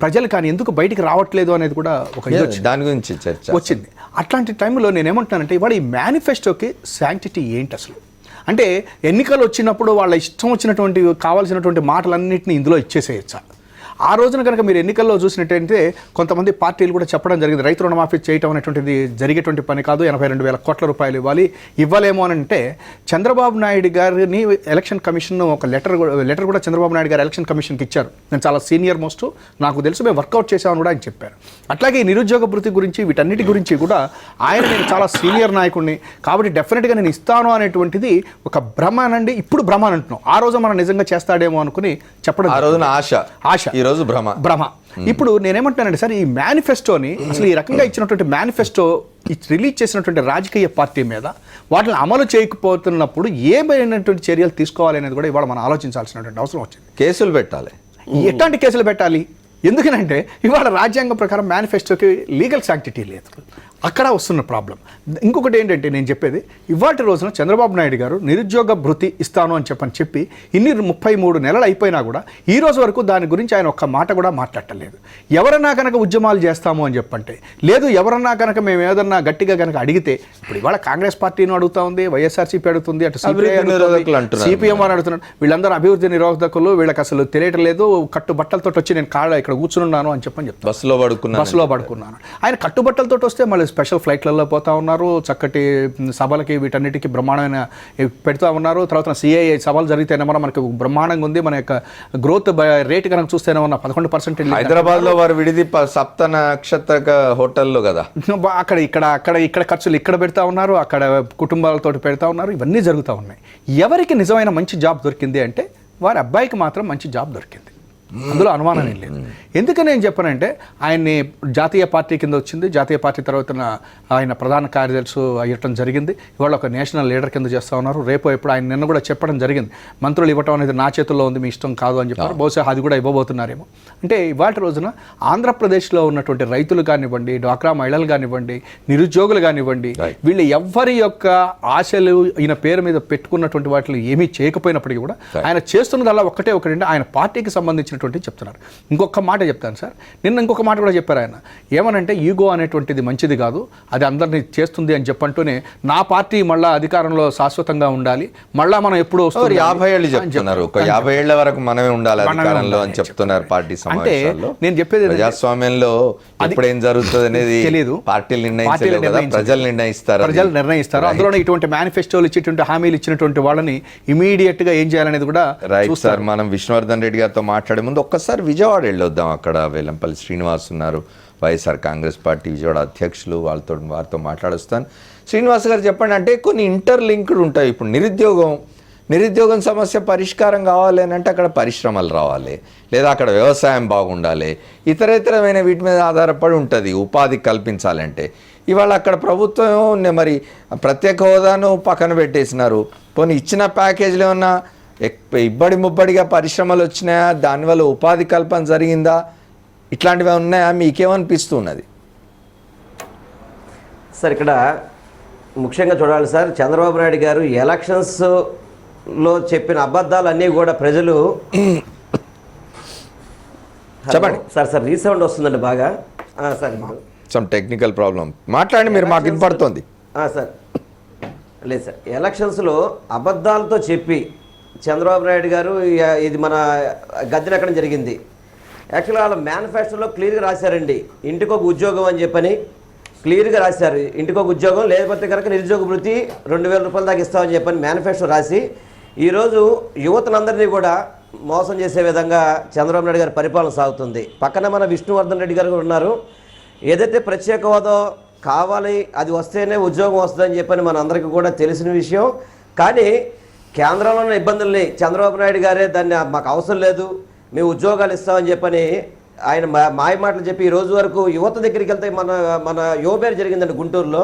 ప్రజలు కానీ ఎందుకు బయటికి రావట్లేదు అనేది కూడా ఒక ఇది వచ్చింది. దాని గురించి చర్చ వచ్చింది. అట్లాంటి టైంలో నేనేమంటున్నానంటే, ఇవాళ ఈ మేనిఫెస్టోకి శాంక్టిటీ ఏంటి అసలు? అంటే ఎన్నికలు వచ్చినప్పుడు వాళ్ళ ఇష్టం వచ్చినటువంటి కావాల్సినటువంటి మాటలన్నింటినీ ఇందులో ఇచ్చేసేయచ్చా? ఆ రోజున కనుక మీరు ఎన్నికల్లో చూసినట్టయితే కొంతమంది పార్టీలు కూడా చెప్పడం జరిగింది, రైతు రుణమాఫీ చేయటం అనేటువంటిది జరిగేటువంటి పని కాదు, 82,000 కోట్ల రూపాయలు ఇవ్వలేమో అని అంటే, చంద్రబాబు నాయుడు గారిని ఎలక్షన్ కమిషన్ ఒక లెటర్ కూడా చంద్రబాబు నాయుడు గారు ఎలక్షన్ కమిషన్కి ఇచ్చారు. నేను చాలా సీనియర్ మోస్ట్, నాకు తెలుసు, మేము వర్కౌట్ చేసామని కూడా ఆయన చెప్పారు. అట్లాగే ఈ నిరుద్యోగ భృతి గురించి, వీటన్నిటి గురించి కూడా నేను చాలా సీనియర్ నాయకుడిని కాబట్టి డెఫినెట్గా నేను ఇస్తాను అనేటువంటిది ఒక భ్రమ అనండి. ఇప్పుడు భ్రమ అని అంటున్నాం, ఆ రోజు మనం నిజంగా చేస్తాడేమో అనుకుని చెప్పడం, ఆ రోజున ఆశ, ఈ రోజు భ్రమ. ఇప్పుడు నేనేమంటున్నానంటే సార్, ఈ మేనిఫెస్టోని అసలు ఈ రకంగా ఇచ్చినటువంటి మేనిఫెస్టో రిలీజ్ చేసినటువంటి రాజకీయ పార్టీ మీద వాటిని అమలు చేయకపోతున్నప్పుడు ఏమైనటువంటి చర్యలు తీసుకోవాలి అనేది కూడా ఇవాళ మనం ఆలోచించాల్సినటువంటి అవసరం వచ్చింది. కేసులు పెట్టాలి. ఎట్లాంటి కేసులు పెట్టాలి? ఎందుకనంటే ఇవాళ రాజ్యాంగం ప్రకారం మేనిఫెస్టోకి లీగల్ శాంక్టిటీ లేదు. అక్కడ వస్తున్న ప్రాబ్లం. ఇంకొకటి ఏంటంటే, నేను చెప్పేది, ఇవాటి రోజున చంద్రబాబు నాయుడు గారు నిరుద్యోగ భృతి ఇస్తాను అని చెప్పి ఇన్ని 33 నెలలు అయిపోయినా కూడా ఈ రోజు వరకు దాని గురించి ఆయన ఒక్క మాట కూడా మాట్లాడలేదు. ఎవరన్నా కనుక ఉద్యమాలు చేస్తాము అని చెప్పంటే లేదు, ఎవరన్నా కనుక మేము ఏదన్నా గట్టిగా కనుక అడిగితే, ఇప్పుడు ఇవాళ కాంగ్రెస్ పార్టీని అడుగుతా ఉంది, వైఎస్ఆర్సీపీ అడుగుతుంది, అటు సిపిఎం అని అడుగుతున్నారు. వీళ్ళందరూ అభివృద్ధి నిరోధకులు, వీళ్ళకి అసలు తెలియటం లేదు, కట్టుబట్టలతో వచ్చి నేను ఇక్కడ కూర్చున్నాను అని చెప్తాను, బస్సులో పడుకున్నాను. ఆయన కట్టుబట్టలతో వస్తే మళ్ళీ స్పెషల్ ఫ్లైట్లలో పోతా ఉన్నారు, చక్కటి సభలకి వీటన్నిటికీ బ్రహ్మాండమైన పెడతా ఉన్నారు. తర్వాత సిఐఐ సభలు జరిగితేనేమన్నా మనకి బ్రహ్మాండంగా ఉంది. మన యొక్క గ్రోత్ రేట్ కనుక చూస్తేనేమన్నా 11%. హైదరాబాద్లో వారు విడిది సప్త నక్షత్ర హోటల్లో కదా, ఇక్కడ ఖర్చులు ఇక్కడ పెడతా ఉన్నారు, అక్కడ కుటుంబాలతో పెడతా ఉన్నారు. ఇవన్నీ జరుగుతూ ఉన్నాయి. ఎవరికి నిజమైన మంచి జాబ్ దొరికింది అంటే వారి అబ్బాయికి మాత్రం మంచి జాబ్ దొరికింది, అందులో అనుమానం ఏం లేదు. ఎందుకని నేను చెప్పనంటే, ఆయన్ని జాతీయ పార్టీ కింద వచ్చింది, జాతీయ పార్టీ తర్వాత ఆయన ప్రధాన కార్యదర్శి అయ్యటం జరిగింది. ఇవాళ ఒక నేషనల్ లీడర్ కింద చేస్తూ ఉన్నారు. రేపు ఎప్పుడు ఆయన నిన్న కూడా చెప్పడం జరిగింది, మంత్రులు ఇవ్వటం అనేది నా చేతుల్లో ఉంది, మీ ఇష్టం కాదు అని చెప్పారు. బహుశా అది కూడా ఇవ్వబోతున్నారేమో. అంటే ఇవాళ రోజున ఆంధ్రప్రదేశ్లో ఉన్నటువంటి రైతులు కానివ్వండి, డ్వాక్రా మహిళలు కానివ్వండి, నిరుద్యోగులు కానివ్వండి, వీళ్ళు ఎవ్వరి యొక్క ఆశలు ఈయన పేరు మీద పెట్టుకున్నటువంటి వాటిలో ఏమీ చేయకపోయినప్పటికీ కూడా ఆయన చేస్తున్నదల్లా ఒకటంటే ఆయన పార్టీకి సంబంధించినటువంటి చెప్తున్నారు. ఇంకొక మాట చెప్తాను సార్, నిన్న ఇంకొక మాట కూడా చెప్పారు ఆయన, ఏమనంటే ఈగో అనేటువంటిది మంచిది కాదు, అది అందరినీ చేస్తుంది అని చెప్పంటూనే నా పార్టీ మళ్ళా అధికారంలో శాశ్వతంగా ఉండాలి, మళ్ళా మనం ఎప్పుడు 50 ఏళ్ళు చెప్తున్నారు, ఒక 50 ఏళ్ల వరకు మనమే ఉండాలి అధికారంలో అని చెప్తున్నారు పార్టీ సమావేశాల్లో. నేను చెప్పేది ప్రజాస్వామ్యంలో ఇప్పుడు ఏం జరుగుతుంది అనేది తెలియదు, పార్టీలు నిర్ణయించలేదు కదా, ప్రజలు నిర్ణయిస్తారు. అందులో ఇటువంటి మేనిఫెస్టోలు ఇచ్చేటువంటి హామీలు ఇచ్చినటువంటి వాళ్ళని ఇమీడియట్ గా ఏం చేయాలనేది కూడా రైట్ సార్. మనం విష్ణువర్ధన్ రెడ్డి గారితో మాట్లాడే ముందు ఒక్కసారి విజయవాడ వెళ్ళొద్దాం. అక్కడ వెల్లంపల్లి శ్రీనివాస్ ఉన్నారు, వైఎస్ఆర్ కాంగ్రెస్ పార్టీ విజయవాడ అధ్యక్షులు, వారితో మాట్లాడుస్తాను. శ్రీనివాస్ గారు చెప్పండి, అంటే కొన్ని ఇంటర్లింక్డ్ ఉంటాయి. ఇప్పుడు నిరుద్యోగం సమస్య పరిష్కారం కావాలి అని అంటే అక్కడ పరిశ్రమలు రావాలి, లేదా అక్కడ వ్యవసాయం బాగుండాలి, ఇతరమైన వీటి మీద ఆధారపడి ఉంటుంది ఉపాధి కల్పించాలంటే. ఇవాళ అక్కడ ప్రభుత్వం మరి ప్రత్యేక హోదాను పక్కన పెట్టేసినారు. పోనీ ఇచ్చిన ప్యాకేజీలు ఏమన్నా ముబ్బడిగా పరిశ్రమలు వచ్చినాయా, దానివల్ల ఉపాధి కల్పన జరిగిందా, ఇట్లాంటివి ఉన్నాయా, మీకేమనిపిస్తున్నది? సార్ ఇక్కడ ముఖ్యంగా చూడాలి సార్, చంద్రబాబు నాయుడు గారు ఎలక్షన్స్లో చెప్పిన అబద్ధాలు అన్నీ కూడా ప్రజలు చెప్పండి సార్ రీసౌండ్ వస్తుందండి బాగా. సార్ సమ్ టెక్నికల్ ప్రాబ్లం, మాట్లాడండి, మీరు మాకు వినపడుతుంది. సార్ లేదు సార్, ఎలక్షన్స్లో అబద్ధాలతో చెప్పి చంద్రబాబు నాయుడు గారు ఇది మన గద్దెనెక్కడం జరిగింది. యాక్చువల్గా వాళ్ళ మేనిఫెస్టోలో క్లియర్గా రాశారండి, ఇంటికి ఒక ఉద్యోగం అని చెప్పని క్లియర్గా రాశారు. ఇంటికి ఒక ఉద్యోగం, లేకపోతే కనుక నిరుద్యోగ భృతి 2,000 రూపాయల దాకా ఇస్తామని చెప్పని మేనిఫెస్టో రాసి ఈరోజు యువతనందరినీ కూడా మోసం చేసే విధంగా చంద్రబాబు నాయుడు గారి పరిపాలన సాగుతుంది. పక్కన మన విష్ణువర్ధన్ రెడ్డి గారు ఉన్నారు. ఏదైతే ప్రత్యేక హోదా కావాలి, అది వస్తేనే ఉద్యోగం వస్తుందని చెప్పని మన అందరికీ కూడా తెలిసిన విషయం. కానీ కేంద్రంలో ఉన్న ఇబ్బందుల్ని చంద్రబాబు నాయుడు గారే దాన్ని మాకు అవసరం లేదు, మేము ఉద్యోగాలు ఇస్తామని చెప్పని ఆయన మాయ మాటలు చెప్పి ఈ రోజు వరకు యువత దగ్గరికి వెళ్తే మన యువపేరు జరిగిందండి గుంటూరులో.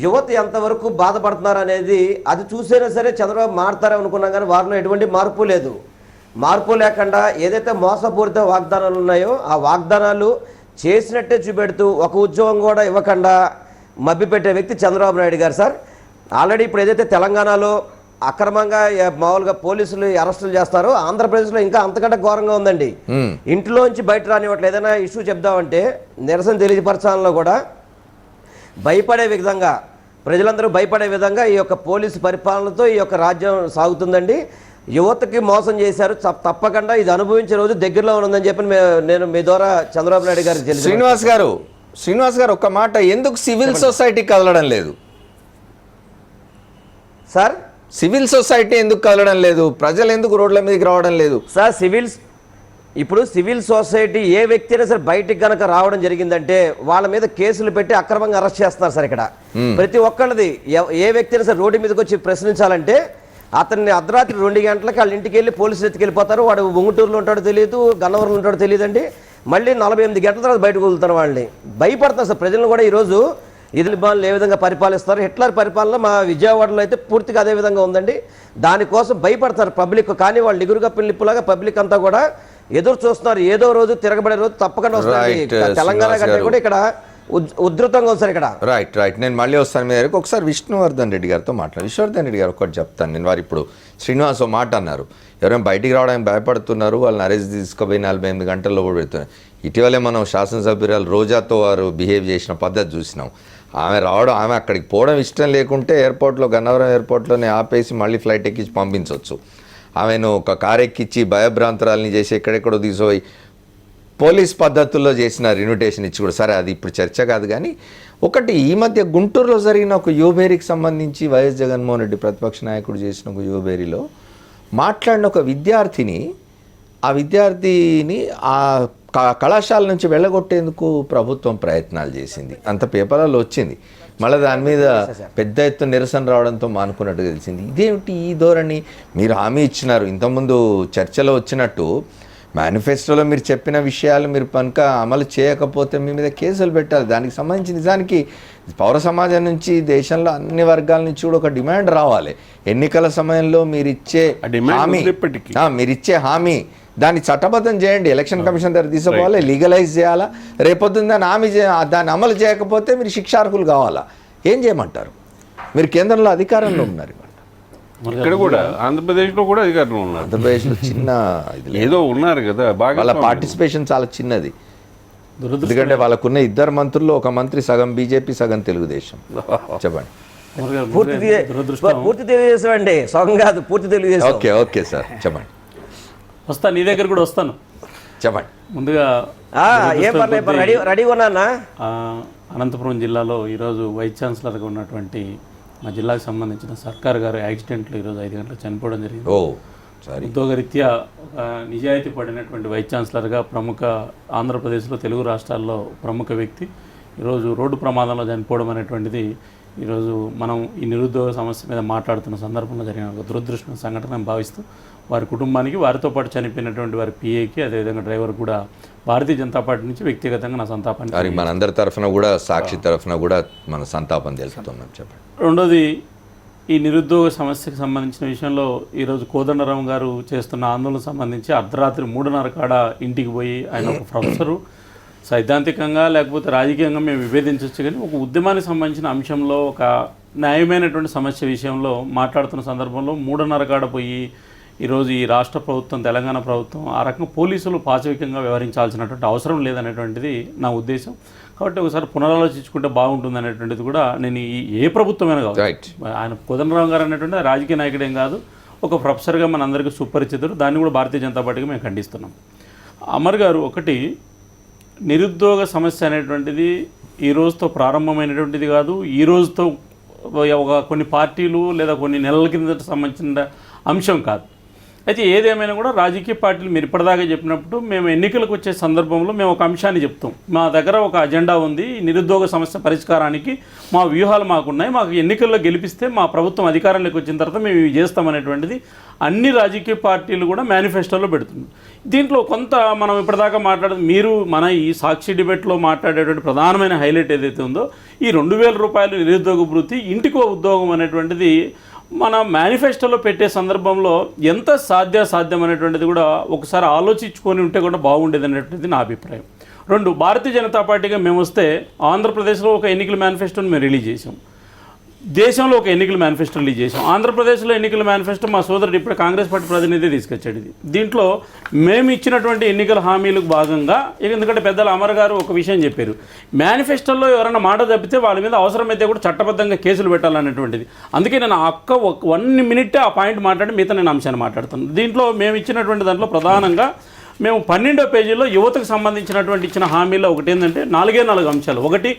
యువత ఎంతవరకు బాధపడుతున్నారు అనేది అది చూసైనా సరే చంద్రబాబు మారుతారని అనుకున్నాం, కానీ వారిలో ఎటువంటి మార్పు లేదు. మార్పు లేకుండా ఏదైతే మోసపూరిత వాగ్దానాలు ఉన్నాయో ఆ వాగ్దానాలు చేసినట్టే చూపెడుతూ ఒక ఉద్యోగం కూడా ఇవ్వకుండా మభ్యపెట్టే వ్యక్తి చంద్రబాబు నాయుడు గారు సార్. ఆల్రెడీ ఇప్పుడు ఏదైతే తెలంగాణలో అక్రమంగా మామూలుగా పోలీసులు అరెస్టులు చేస్తారు. ఆంధ్రప్రదేశ్లో ఇంకా అంతకంటే ఘోరంగా ఉందండి. ఇంట్లోంచి బయట రానివ్వట్లేదు. ఏదైనా ఇష్యూ చెప్దామంటే నిరసన తెలియపరచాలలో కూడా భయపడే విధంగా, ప్రజలందరూ భయపడే విధంగా ఈ యొక్క పోలీసు పరిపాలనతో ఈ యొక్క రాజ్యం సాగుతుందండి. యువతకి మోసం చేశారు. తప్పకుండా ఇది అనుభవించే రోజు దగ్గరలో ఉందని చెప్పి నేను మీ ద్వారా చంద్రబాబు నాయుడు గారికి తెలుసు. శ్రీనివాస్ గారు ఒక్క మాట, ఎందుకు సివిల్ సొసైటీ కదలడం లేదు సార్? సివిల్ సొసైటీ ఎందుకు కదలడం లేదు? ప్రజలు ఎందుకు రోడ్ల మీదకి రావడం లేదు సార్? ఇప్పుడు సివిల్ సొసైటీ ఏ వ్యక్తి అయినా సరే బయటికి కనుక రావడం జరిగిందంటే వాళ్ళ మీద కేసులు పెట్టి అక్రమంగా అరెస్ట్ చేస్తున్నారు సార్. ఇక్కడ ప్రతి ఒక్కళ్ళది ఏ వ్యక్తి అయినా సరే రోడ్డు మీదకి వచ్చి ప్రశ్నించాలంటే అతన్ని అర్ధరాత్రి 2 గంటలకు వాళ్ళ ఇంటికి వెళ్ళి పోలీసులు ఎత్తుకెళ్ళిపోతారు. వాడు ఉంగుటూరులో ఉంటాడో తెలియదు, గన్నవరంలో ఉంటాడో తెలియదండి. మళ్ళీ 48 గంటల తర్వాత బయటకు వదులుతారు వాళ్ళని. భయపడతారు సార్ ప్రజలను కూడా. ఈరోజు ఇదిలిబాన్లు ఏ విధంగా పరిపాలిస్తారు, హిట్లర్ పరిపాలన మా విజయవాడలో అయితే పూర్తిగా అదే విధంగా ఉందండి. దానికోసం భయపడతారు పబ్లిక్. కానీ వాళ్ళు నిగురుగా పిల్లిప్పులాగా పబ్లిక్ అంతా కూడా ఎదురు చూస్తున్నారు. ఏదో రోజు తిరగబడే రోజు తప్పకుండా వస్తుంది. తెలంగాణ కంటే కూడా ఇక్కడ ఉధృతంగా ఉంది సార్ ఇక్కడ. రైట్ నేను మళ్ళీ వస్తాను మీ దగ్గరికి. ఒకసారి విష్ణువర్ధన్ రెడ్డి గారితో మాట్లాడు. విష్ణువర్ధన్ రెడ్డి గారు ఒకటి చెప్తాను నేను. వారు ఇప్పుడు శ్రీనివాస్ ఓ మాట అన్నారు, ఎవరైనా బయటికి రావడానికి భయపడుతున్నారు, వాళ్ళని అరెస్ట్ తీసుకుపోయి 48 గంటల్లో కూడా పెడుతున్నారు. ఇటీవలే మనం శాసనసభ్యురాలు రోజాతో వారు బిహేవ్ చేసిన పద్ధతి చూసినాం. ఆమె అక్కడికి పోవడం ఇష్టం లేకుంటే ఎయిర్పోర్ట్లో, గన్నవరం ఎయిర్పోర్ట్లోనే ఆపేసి మళ్ళీ ఫ్లైట్ ఎక్కించి పంపించవచ్చు. ఆమెను ఒక కారు ఎక్కించి భయభ్రాంతరాలని చేసి ఎక్కడెక్కడో తీసుకుపోయి పోలీస్ పద్ధతుల్లో చేసిన ఇన్విటేషన్ ఇచ్చి కూడా, సరే అది ఇప్పుడు చర్చ కాదు. కానీ ఒకటి, ఈ మధ్య గుంటూరులో జరిగిన ఒక యువబేరీకి సంబంధించి వైఎస్ జగన్మోహన్ రెడ్డి ప్రతిపక్ష నాయకుడు చేసిన ఒక యువబేరీలో మాట్లాడిన ఒక విద్యార్థిని, ఆ విద్యార్థిని ఆ కళాశాల నుంచి వెళ్ళగొట్టేందుకు ప్రభుత్వం ప్రయత్నాలు చేసింది. అంత పేపర్లలో వచ్చింది. మళ్ళీ దాని మీద పెద్ద ఎత్తున నిరసన రావడంతో మానుకున్నట్టు తెలిసింది. ఇదేమిటి ఈ ధోరణి? మీరు హామీ ఇచ్చినారు, ఇంతకుముందు చర్చలో వచ్చినట్టు మేనిఫెస్టోలో మీరు చెప్పిన విషయాలు మీరు కనుక అమలు చేయకపోతే మీ మీద కేసులు పెట్టాలి. దానికి సంబంధించి నిజానికి పౌర సమాజం నుంచి, దేశంలో అన్ని వర్గాల నుంచి కూడా ఒక డిమాండ్ రావాలి. ఎన్నికల సమయంలో మీరిచ్చే హామీ దాన్ని చట్టబద్ధం చేయండి. ఎలక్షన్ కమిషన్ దగ్గర తీసుకోవాలి, లీగలైజ్ చేయాలా. రేపొద్దున దాన్ని అమలు చేయకపోతే మీరు శిక్షార్హులు కావాలా. ఏం చేయమంటారు? మీరు కేంద్రంలో అధికారంలో ఉన్నారు. ఇక్కడ కూడా ఆంధ్రప్రదేశ్లో కూడా అధికారంలో ఉన్నారు. ఆంధ్రప్రదేశ్లో చిన్న ఏదో ఉన్నారు కదా, బాగా వాళ్ళ పార్టిసిపేషన్ చాలా చిన్నది. ఎందుకంటే వాళ్ళకున్న 2 మంత్రుల్లో ఒక మంత్రి సగం బీజేపీ, సగం తెలుగుదేశం. చెప్పండి. పూర్తి తెలుగుదేశం అండి, సగం కాదు, పూర్తి తెలుగుదేశం. ఓకే సార్, చెప్పండి. వస్తాను, నీ దగ్గర కూడా వస్తాను. చెప్పండి. ముందుగా రెడీ ఉన్నానా? అనంతపురం జిల్లాలో ఈరోజు వైస్ ఛాన్సలర్గా ఉన్నటువంటి మా జిల్లాకు సంబంధించిన సర్కార్ గారు యాక్సిడెంట్లో ఈరోజు 5 గంటలకు చనిపోవడం జరిగింది. ఉద్యోగరీత్యా ఒక నిజాయితీ పడినటువంటి వైస్ ఛాన్సలర్గా ప్రముఖ ఆంధ్రప్రదేశ్లో, తెలుగు రాష్ట్రాల్లో ప్రముఖ వ్యక్తి ఈరోజు రోడ్డు ప్రమాదంలో చనిపోవడం అనేటువంటిది ఈరోజు మనం ఈ నిరుద్యోగ సమస్య మీద మాట్లాడుతున్న సందర్భంలో జరిగిన ఒక దురదృష్టం సంఘటన భావిస్తూ వారి కుటుంబానికి, వారితో పాటు చనిపోయినటువంటి వారి పిఏకి, అదేవిధంగా డ్రైవర్ కూడా భారతీయ జనతా పార్టీ నుంచి వ్యక్తిగతంగా నా సంతాపాన్ని, మనందరి తరఫున కూడా, సాక్షి తరఫున కూడా మన సంతాపం తెలుపుతున్నాం. చెప్పండి. రెండోది, ఈ నిరుద్యోగ సమస్యకు సంబంధించిన విషయంలో ఈరోజు కోదండరాం గారు చేస్తున్న ఆందోళన సంబంధించి అర్ధరాత్రి 3:30 కాడ ఇంటికి పోయి, ఆయన ఒక ప్రొఫెసరు, సైద్ధాంతికంగా లేకపోతే రాజకీయంగా మేము విభేదించవచ్చు, కానీ ఒక ఉద్యమానికి సంబంధించిన అంశంలో, ఒక న్యాయమైనటువంటి సమస్య విషయంలో మాట్లాడుతున్న సందర్భంలో 3:30 కాడ పోయి ఈరోజు ఈ రాష్ట్ర ప్రభుత్వం, తెలంగాణ ప్రభుత్వం ఆ రకంగా పోలీసులు పాశవికంగా వ్యవహరించాల్సినటువంటి అవసరం లేదనేటువంటిది నా ఉద్దేశం. కాబట్టి ఒకసారి పునరాలోచించుకుంటే బాగుంటుంది అనేటువంటిది కూడా నేను ఏ ప్రభుత్వమైనా కాదు, ఆయన కోదండరాం గారు అనేటువంటి రాజకీయ నాయకుడేం కాదు, ఒక ప్రొఫెసర్గా మనందరికీ సుపరిచితుడు. దాన్ని కూడా భారతీయ జనతా పార్టీగా మేము ఖండిస్తున్నాం. అమర్ గారు, ఒకటి, నిరుద్యోగ సమస్య అనేటువంటిది ఈ రోజుతో ప్రారంభమైనటువంటిది కాదు, ఈ రోజుతో ఒక కొన్ని పార్టీలు లేదా కొన్ని నెలల కింద సంబంధించిన అంశం కాదు. అయితే ఏదేమైనా కూడా రాజకీయ పార్టీలు మీరు ఇప్పటిదాకా చెప్పినప్పుడు మేము ఎన్నికలకు వచ్చే సందర్భంలో మేము ఒక అంశాన్ని చెప్తాం. మా దగ్గర ఒక అజెండా ఉంది, నిరుద్యోగ సమస్య పరిష్కారానికి మా వ్యూహాలు మాకున్నాయి, మాకు ఎన్నికల్లో గెలిపిస్తే మా ప్రభుత్వం అధికారంలోకి వచ్చిన తర్వాత మేము ఇవి చేస్తామనేటువంటిది అన్ని రాజకీయ పార్టీలు కూడా మేనిఫెస్టోలో పెడుతుంది. దీంట్లో కొంత మనం ఇప్పటిదాకా మీరు మన ఈ సాక్షి డిబేట్లో మాట్లాడేటువంటి ప్రధానమైన హైలైట్ ఏదైతే ఉందో, ఈ 2000 రూపాయలు నిరుద్యోగ భృతి, ఇంటికో ఉద్యోగం అనేటువంటిది మన మేనిఫెస్టోలో పెట్టే సందర్భంలో ఎంత సాధ్యం అనేటువంటిది కూడా ఒకసారి ఆలోచించుకొని ఉంటే కూడా బాగుండేది అనేటువంటిది నా అభిప్రాయం. 2, భారతీయ జనతా పార్టీగా మేము వస్తే ఆంధ్రప్రదేశ్లో ఒక ఎన్నికల మేనిఫెస్టోని మేము రిలీజ్ చేసాం. దేశంలో ఒక ఎన్నికల మేనిఫెస్టో రిలీజ్ చేసాం. ఆంధ్రప్రదేశ్లో ఎన్నికల మేనిఫెస్టో మా సోదరుడు ఇప్పుడు కాంగ్రెస్ పార్టీ ప్రతినిధి తీసుకొచ్చాడు. ఇది దీంట్లో మేము ఇచ్చినటువంటి ఎన్నికల హామీలకు భాగంగా, ఎందుకంటే పెద్దల అమర్ గారు ఒక విషయం చెప్పారు, మేనిఫెస్టోలో ఎవరైనా మాట తప్పితే వాళ్ళ మీద అవసరమైతే కూడా చట్టబద్ధంగా కేసులు పెట్టాలనేటువంటిది. అందుకే నేను ఒక్క 1 minute ఆ పాయింట్ మాట్లాడి మిగతా నేను అంశాన్ని మాట్లాడుతాను. దీంట్లో మేము ఇచ్చినటువంటి దాంట్లో ప్రధానంగా మేము 12వ పేజీలో యువతకు సంబంధించినటువంటి ఇచ్చిన హామీలో ఒకటి ఏంటంటే 4 అంశాలు. ఒకటి,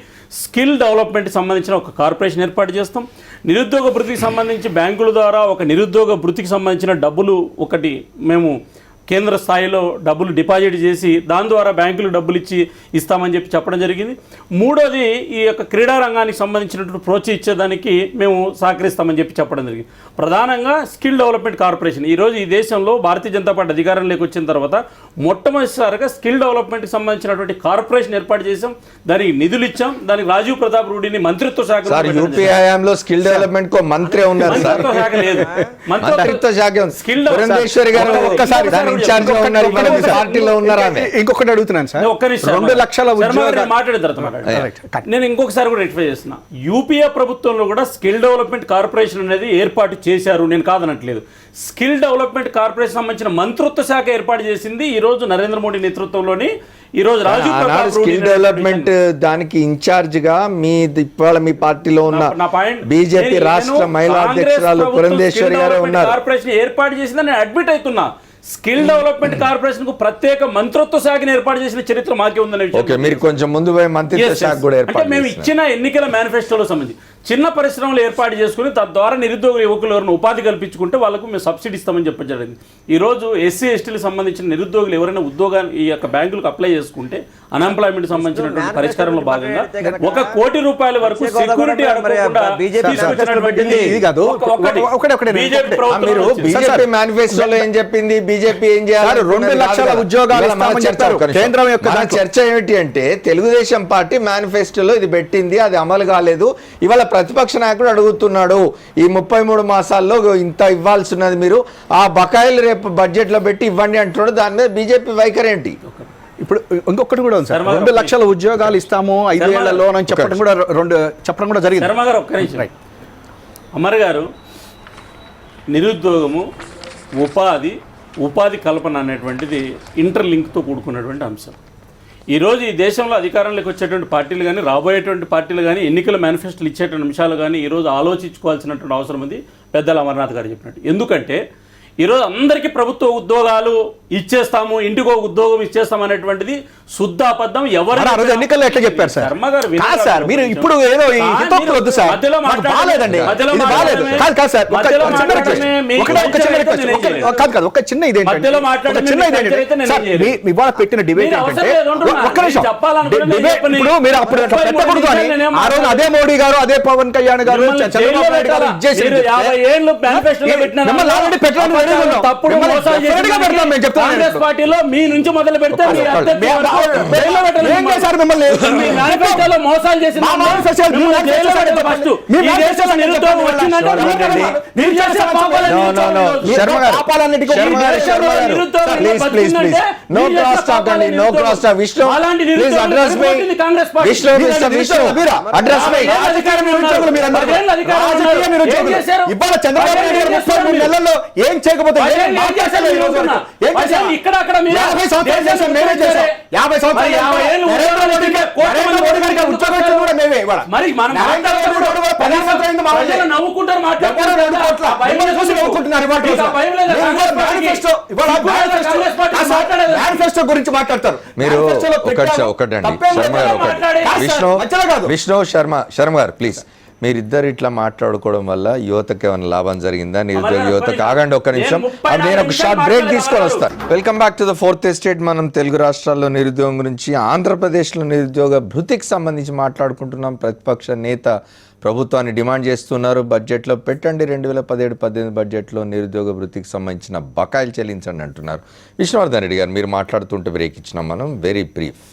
స్కిల్ డెవలప్మెంట్కి సంబంధించిన ఒక కార్పొరేషన్ ఏర్పాటు చేస్తాం. నిరుద్యోగ భృతికి సంబంధించి బ్యాంకుల ద్వారా ఒక నిరుద్యోగ భృతికి సంబంధించిన డబ్బులు ఒకటి మేము కేంద్ర స్థాయిలో డబ్బులు డిపాజిట్ చేసి దాని ద్వారా బ్యాంకులు డబ్బులు ఇస్తామని చెప్పడం జరిగింది. మూడోది, ఈ యొక్క క్రీడా రంగానికి సంబంధించినటువంటి ప్రోత్సహించేదానికి మేము సహకరిస్తామని చెప్పడం జరిగింది. ప్రధానంగా స్కిల్ డెవలప్మెంట్ కార్పొరేషన్ ఈరోజు ఈ దేశంలో భారతీయ జనతా పార్టీ అధికారంలోకి వచ్చిన తర్వాత మొట్టమొదటిసారిగా స్కిల్ డెవలప్మెంట్కి సంబంధించినటువంటి కార్పొరేషన్ ఏర్పాటు చేసాం. దానికి నిధులు ఇచ్చాం. దానికి రాజీవ్ ప్రతాప్ రూడిని మంత్రిత్వ శాఖ స్కిల్ డెవలప్మెంట్ కో మంత్రి ఉన్నారు. మంత్రిత్వ శాఖ లేదు, మంత్రిత్వ శాఖ స్కిల్ ఇంకొకటి అడుగుతున్నాను సార్, 2 లక్షల నేను ఇంకొకసారి కూడా రెక్టిఫై చేస్తున్నా. యూపీఏ ప్రభుత్వంలో కూడా స్కిల్ డెవలప్మెంట్ కార్పొరేషన్ అనేది ఏర్పాటు చేశారు, నేను కాదనట్లేదు. స్కిల్ డెవలప్మెంట్ కార్పొరేషన్ సంబంధించిన మంత్రిత్వ శాఖ ఏర్పాటు చేసింది ఈ రోజు నరేంద్ర మోడీ నేతృత్వంలోని ఈ రోజు రాజీవ్ స్కిల్ డెవలప్మెంట్ దానికి ఇన్ఛార్జ్ గా మీ పార్టీలో ఉన్న బీజేపీ రాష్ట్ర మహిళా అధ్యక్షురాలు పురంధేశ్వరి గారు ఉన్నారు. కార్పొరేషన్ ఏర్పాటు చేసిందని నేను అడ్మిట్ అవుతున్నా. స్కిల్ డెవలప్మెంట్ కార్పొరేషన్ కు ప్రత్యేక మంత్రిత్వ శాఖను ఏర్పాటు చేసిన చరిత్ర మాకే ఉందనే విషయం. మీరు కొంచెం ముందు పోయి మంత్రిత్వ శాఖ కూడా ఏర్పాటు మేము ఇచ్చిన ఎన్నికల మేనిఫెస్టోలో సంబంధించి చిన్న పరిశ్రమలు ఏర్పాటు చేసుకుని తద్వారా నిరుద్యోగ యువకులు ఎవరైనా ఉపాధి కల్పించుకుంటే వాళ్ళకు మేము సబ్సిడీ ఇస్తామని చెప్పడం జరిగింది. ఈరోజు ఎస్సీ ఎస్టీలకు సంబంధించిన నిరుద్యోగులు ఎవరైనా ఉద్యోగాన్ని ఈ యొక్క బ్యాంకులకు అప్లై చేసుకుంటే అన్ఎంప్లాయ్మెంట్ సంబంధించినటువంటి పరిష్కారంలో భాగంగా 1 కోటి రూపాయల వరకు సెక్యూరిటీ అడగకుండా బీజేపీ మేనిఫెస్టోలో ఏం చెప్పింది, బీజేపీ ఏం చేయాలి, 2 లక్షల ఉద్యోగాలు కేంద్రం యొక్క చర్చ ఏమిటి అంటే తెలుగుదేశం పార్టీ మేనిఫెస్టోలో ఇది పెట్టింది, అది అమలు కాలేదు. ఇవాళ ప్రతిపక్ష నాయకుడు అడుగుతున్నాడు, ఈ 33 మాసాల్లో ఇంత ఇవ్వాల్సి ఉన్నది, మీరు ఆ బకాయిలు రేపు బడ్జెట్ లో పెట్టి ఇవ్వండి అంటున్నాడు. దాని మీద బీజేపీ వైఖరి ఏంటి? ఇప్పుడు ఇంకొకటి కూడా ఉంది సార్, 2 లక్షల ఉద్యోగాలు ఇస్తాము 5 ఏళ్లలో అని చెప్పడం కూడా జరిగింది. శర్మ గారు ఒక్క నిమిషం. అమర్ గారు, నిరుద్యోగము, ఉపాధి కల్పన అనేటువంటిది ఇంటర్లింక్తో కూడుకున్నటువంటి అంశం. ఈరోజు ఈ దేశంలో అధికారంలోకి వచ్చేటువంటి పార్టీలు కానీ రాబోయేటువంటి పార్టీలు కానీ ఎన్నికల మేనిఫెస్టోలు ఇచ్చేటువంటి అంశాలు కానీ ఈరోజు ఆలోచించుకోవాల్సినటువంటి అవసరం ఉంది, పెద్దల అమర్నాథ్ గారు చెప్పినట్టు. ఎందుకంటే ఈరోజు అందరికీ ప్రభుత్వ ఉద్యోగాలు ఇచ్చేస్తాము, ఇంటికి ఒక ఉద్యోగం ఇచ్చేస్తాం అనేటువంటిది శుద్ధ అబద్ధం. ఎవరు ఎన్నికల్లో ఎట్లా చెప్పారు సార్? శర్మ గారు మీరు ఇప్పుడు ఏదో వద్దు సార్, ఒక చిన్న ఇదేంటంటే ఇవాళ పెట్టిన డిబేట్ ఏంటంటే ఒక్క నిమిషం ఇప్పుడు మీరు అప్పుడు పెట్టకూడదు అని ఆ రోజు అదే మోడీ గారు అదే పవన్ కళ్యాణ్ గారు చంద్రబాబు నాయుడు గారు ఇచ్చేసారు. తప్పుడు మోసాలు చేసి కాంగ్రెస్ పార్టీలో మీ నుంచి మొదలు పెడితే మేనిఫెస్టోలో మోసాలు చేసిన ఏం చేయకపోతే ఇక్కడ అక్కడ నవ్వుకుంటారు మేనిఫెస్టో గురించి మాట్లాడతారు మీరు. ఒకటండి విష్ణు శర్మ గారు ప్లీజ్, మీరిద్దరు ఇట్లా మాట్లాడుకోవడం వల్ల యువతకి ఏమైనా లాభం జరిగిందా? నిరుద్యోగ యువతకు ఆగండి ఒక్క నిమిషం, నేను ఒక షార్ట్ బ్రేక్ తీసుకొని వస్తాను. Welcome back to the 4th estate. మనం తెలుగు రాష్ట్రాల్లో నిరుద్యోగం గురించి, ఆంధ్రప్రదేశ్లో నిరుద్యోగ భృతికి సంబంధించి మాట్లాడుకుంటున్నాం. ప్రతిపక్ష నేత ప్రభుత్వాన్ని డిమాండ్ చేస్తున్నారు, బడ్జెట్లో పెట్టండి, 2017-18 బడ్జెట్లో నిరుద్యోగ భృతికి సంబంధించిన బకాయిలు చెల్లించండి అంటున్నారు. విష్ణువర్ధన్ రెడ్డి గారు, మీరు మాట్లాడుతుంటే బ్రేక్ ఇచ్చినాం మనం, వెరీ బ్రీఫ్.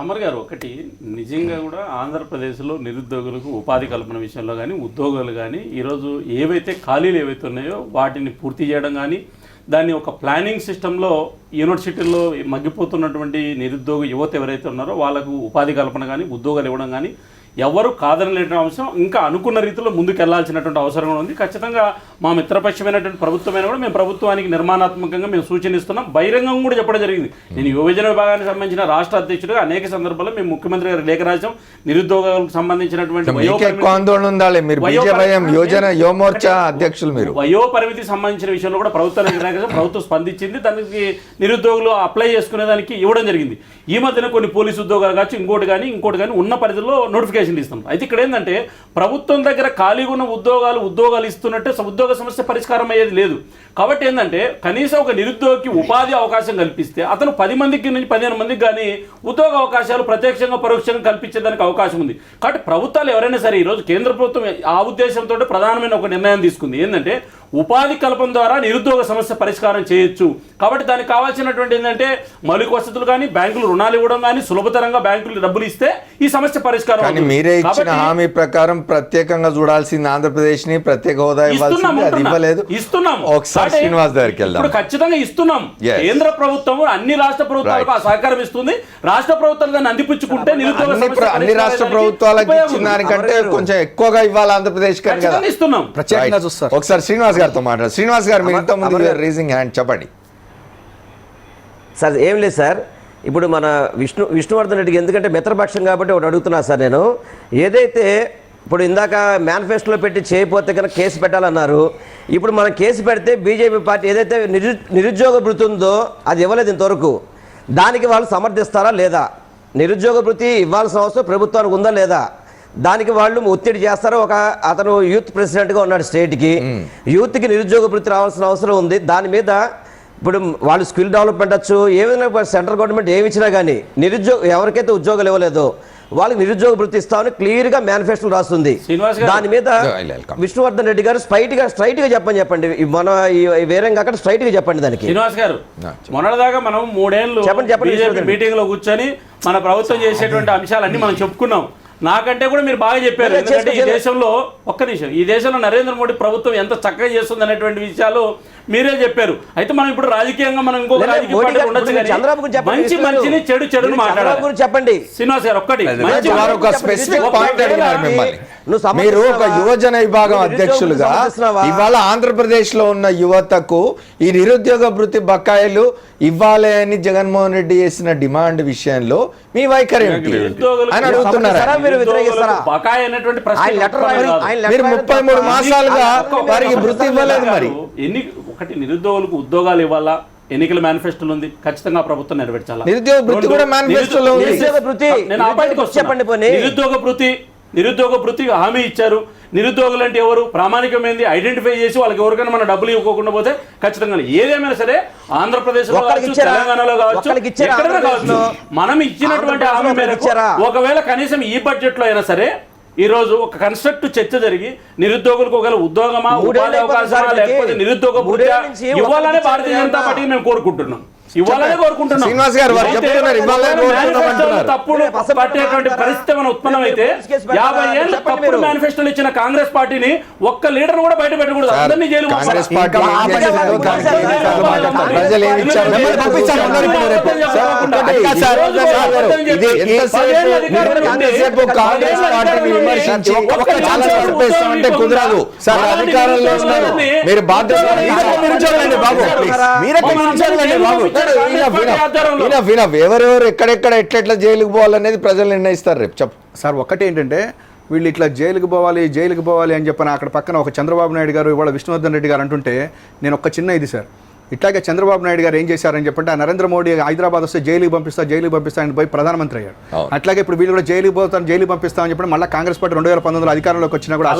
అమర్ గారు, ఒకటి నిజంగా కూడా ఆంధ్రప్రదేశ్లో నిరుద్యోగులకు ఉపాధి కల్పన విషయంలో కానీ ఉద్యోగాలు కానీ ఈరోజు ఏవైతే ఖాళీలు ఏవైతే ఉన్నాయో వాటిని పూర్తి చేయడం కానీ, దాన్ని ఒక ప్లానింగ్ సిస్టంలో యూనివర్సిటీల్లో మగ్గిపోతున్నటువంటి నిరుద్యోగ యువత ఎవరైతే ఉన్నారో వాళ్ళకు ఉపాధి కల్పన కానీ ఉద్యోగాలు ఇవ్వడం కానీ ఎవరు కాదనలేని అంశం. ఇంకా అనుకున్న రీతిలో ముందుకు వెళ్లాల్సినటువంటి అవసరం కూడా ఉంది. ఖచ్చితంగా మా మిత్రపక్షమైనటువంటి ప్రభుత్వమైన కూడా మేము ప్రభుత్వానికి నిర్మాణాత్మకంగా మేము సూచనిస్తున్నాం. బహిరంగం కూడా చెప్పడం జరిగింది. నేను యువజన విభాగానికి సంబంధించిన రాష్ట్ర అధ్యక్షుడిగా అనేక సందర్భాల్లో మేము ముఖ్యమంత్రి గారి లేఖ రాశాం. నిరుద్యోగాలకు సంబంధించినటువంటి వయోపరిమితి సంబంధించిన విషయంలో కూడా ప్రభుత్వం స్పందించింది. దానికి నిరుద్యోగులు అప్లై చేసుకునే దానికి ఇవ్వడం జరిగింది. ఈ మధ్యన కొన్ని పోలీసు ఉద్యోగాలు కావచ్చు, ఇంకోటి కానీ ఉన్న పరిధిలో నోటిఫికేషన్ ఇస్తాం. అయితే ఇక్కడ ఏంటంటే ప్రభుత్వం దగ్గర ఖాళీగా ఉన్న ఉద్యోగాలు ఇస్తున్నట్టే ఉద్యోగ సమస్య పరిష్కారం అయ్యేది లేదు. కాబట్టి ఏంటంటే కనీసం ఒక నిరుద్యోగికి ఉపాధి అవకాశం కల్పిస్తే అతను 10 మందికి నుంచి 15 మందికి కానీ ఉద్యోగ అవకాశాలు ప్రత్యక్షంగా పరోక్షంగా కల్పించేదానికి అవకాశం ఉంది. కాబట్టి ప్రభుత్వాలు ఎవరైనా సరే ఈరోజు కేంద్ర ప్రభుత్వం ఆ ఉద్దేశంతో ప్రధానమైన ఒక నిర్ణయం తీసుకుంది. ఏంటంటే ఉపాధి కల్పన ద్వారా నిరుద్యోగ సమస్య పరిష్కారం చేయొచ్చు. కాబట్టి దానికి కావాల్సినటువంటి ఏంటంటే మౌలిక వసతులు కానీ, బ్యాంకులు రుణాలు ఇవ్వడం కానీ, సులభతరంగా బ్యాంకులు డబ్బులు ఇస్తే ఈ సమస్య పరిష్కారం అవుతుంది. మీరే ఇచ్చిన హామీ ప్రకారం ప్రత్యేకంగా చూడాల్సింది ఆంధ్రప్రదేశ్ ని, ప్రత్యేక హోదా ఇవ్వాల్సింది, అది ఇవ్వలేదు. ఇస్తున్నాం. ఒకసారి శ్రీనివాస్ దగ్గరికి వెళ్దాం. ఇప్పుడు ఖచ్చితంగా ఇస్తున్నాం. కేంద్ర ప్రభుత్వం అన్ని రాష్ట్ర ప్రభుత్వాలకు ఆ సహకారం ఇస్తుంది. రాష్ట్ర ప్రభుత్వాలు దాన్ని అందిపుచ్చుకుంటే నిరుద్యోగ అన్ని రాష్ట్ర ప్రభుత్వాలకు ఇచ్చిన దానికంటే కొంచెం ఎక్కువగా ఇవ్వాలి ఆంధ్రప్రదేశ్ కానీ కదా ఇస్తున్నాం. ప్రత్యేకంగా చూస్తారు. ఒకసారి శ్రీనివాస్ గారితో మాట్లాడు. శ్రీనివాస్ గారు మీరు ఇంతకుముందు రేజింగ్ హ్యాండ్ చెప్పండి సార్. ఏం లేదు సార్, ఇప్పుడు మన విష్ణువర్ధన్ రెడ్డికి ఎందుకంటే మిత్రపక్షం కాబట్టి ఒకటి అడుగుతున్నా సార్. నేను ఏదైతే ఇప్పుడు ఇందాక మేనిఫెస్టోలో పెట్టి చేయకపోతే కనుక కేసు పెట్టాలన్నారు. ఇప్పుడు మనం కేసు పెడితే బీజేపీ పార్టీ ఏదైతే నిరుద్యోగ భృతి ఉందో అది ఇవ్వలేదు ఇంతవరకు. దానికి వాళ్ళు సమర్థిస్తారా లేదా? నిరుద్యోగ భృతి ఇవ్వాల్సిన అవసరం ప్రభుత్వానికి ఉందా లేదా? దానికి వాళ్ళు ఒత్తిడి చేస్తారు. అతను యూత్ ప్రెసిడెంట్గా ఉన్నాడు స్టేట్కి. యూత్కి నిరుద్యోగ భృతి రావాల్సిన అవసరం ఉంది. దాని మీద ఇప్పుడు వాళ్ళు స్కిల్ డెవలప్మెంట్ వచ్చు, ఏమైనా సెంట్రల్ గవర్నమెంట్ ఏమి ఇచ్చినా కానీ ఎవరికైతే ఉద్యోగాలు ఇవ్వలేదో వాళ్ళకి నిరుద్యోగ భృతి ఇస్తామని క్లియర్గా మేనిఫెస్టోలో రాస్తుంది. దాని మీద విష్ణువర్ధన్ రెడ్డి గారు స్ట్రైట్ గా చెప్పండి. మన వేరే అక్కడ స్ట్రైట్ గా చెప్పండి దానికి. శ్రీనివాస్ గారు, మొన్నటిదాకా మనం 3 ఏళ్ళు బీజేపీ మీటింగ్ లో కూర్చొని మన ప్రభుత్వం చేసేటువంటి అంశాలన్నీ మనం చెప్పుకున్నాం. నాకంటే కూడా మీరు బాగా చెప్పారు. ఎందుకంటే ఈ దేశంలో ఈ దేశంలో నరేంద్ర మోడీ ప్రభుత్వం ఎంత చక్కగా చేస్తుంది అనేటువంటి విషయాలు మీరే చెప్పారు. అయితే మనం ఇప్పుడు రాజకీయంగా మనం ఇంకొక రాజకీయ పార్టీ ఉండొచ్చు కానీ మంచిని చెడుని మాట్లాడాలి. చెప్పండి శ్రీనివాస్ గారు, ఒక్కటి మీరు ఒక యువజన విభాగం అధ్యక్షులుగా ఇవాళ ఆంధ్రప్రదేశ్ లో ఉన్న యువతకు ఈ నిరుద్యోగ భృతి బకాయిలు ఇవ్వాలి అని జగన్మోహన్ రెడ్డి చేసిన డిమాండ్ విషయంలో మీ వైఖరి ఏంటి అని అడుగుతున్నారు. మీరు 33 మాసాలుగా వారికి భృతి ఇవ్వలేదు. మరి ఒకటి నిరుద్యోగులకు ఉద్యోగాలు ఇవ్వాలా, ఎన్నికల మేనిఫెస్టోలో ఉంది, ఖచ్చితంగా ప్రభుత్వం నెరవేర్చాలా. నిరుద్యోగ భృతి కూడా మేనిఫెస్టోలో ఉంది. నేను ఆ పాయింట్కి వస్తున్నా. నిరుద్యోగ భృతి హామీ ఇచ్చారు. నిరుద్యోగులు అంటే ఎవరు, ప్రామాణికమైంది ఐడెంటిఫై చేసి వాళ్ళకి ఎవరికైనా మన డబ్బులు ఇవ్వకుండా పోతే ఖచ్చితంగా ఏదేమైనా సరే ఆంధ్రప్రదేశ్ లో కావచ్చు, తెలంగాణలో కావచ్చు, ఎక్కడైనా కావచ్చు, మనం ఇచ్చినటువంటి హామీ మేరకు ఒకవేళ కనీసం ఈ బడ్జెట్ లో అయినా సరే ఈ రోజు ఒక కన్స్ట్రక్టివ్ చర్చ జరిగి నిరుద్యోగులకు ఒకవేళ ఉద్యోగమా, ఉపాధి అవకాశాలా, లేకపోతే నిరుద్యోగ భృతి ఇవ్వాలని భారతీయ జనతా పార్టీ మేము కోరుకుంటున్నాం. ఇవ్వాలనే కోరుకుంటున్నాం. శ్రీనివాస్ గారు తప్పుడు పట్టేటువంటి పరిస్థితి మన ఉత్పన్నం అయితే 50 ఏళ్ళు తప్పుడు మేనిఫెస్టోలు ఇచ్చిన కాంగ్రెస్ పార్టీని ఒక్క లీడర్ కూడా బయట పెట్టకూడదు. అందరినీ జైలు కుదరదు సార్. అధికారంలో ఉన్నారు, మీరు బాధ్యత ఎవరెవరు ఎక్కడెక్కడ ఎట్లెట్లా జైలుకు పోవాలనేది ప్రజలు నిర్ణయిస్తారు రేపు. చెప్పు సార్. ఒకటి ఏంటంటే వీళ్ళు ఇట్లా జైలుకు పోవాలి అని చెప్పిన అక్కడ పక్కన ఒక చంద్రబాబు నాయుడు గారు ఇవాళ విష్ణువర్ధన్ రెడ్డి గారు అంటుంటే నేను ఒక చిన్న ఇది సార్, ఇట్లాగే చంద్రబాబు నాయుడు గారు ఏం చేశారని చెప్పంటే నరేంద్ర మోడీ హైదరాబాద్ వస్తే జైలుకి పంపిస్తా అని పోయి ప్రధానమంత్రి అయ్యాడు. అట్లాగే ఇప్పుడు వీళ్ళు కూడా జైలుకి పంపిస్తామని చెప్పి మళ్ళీ కాంగ్రెస్ పార్టీ 2019 అధికారంలోకి వచ్చినా కూడా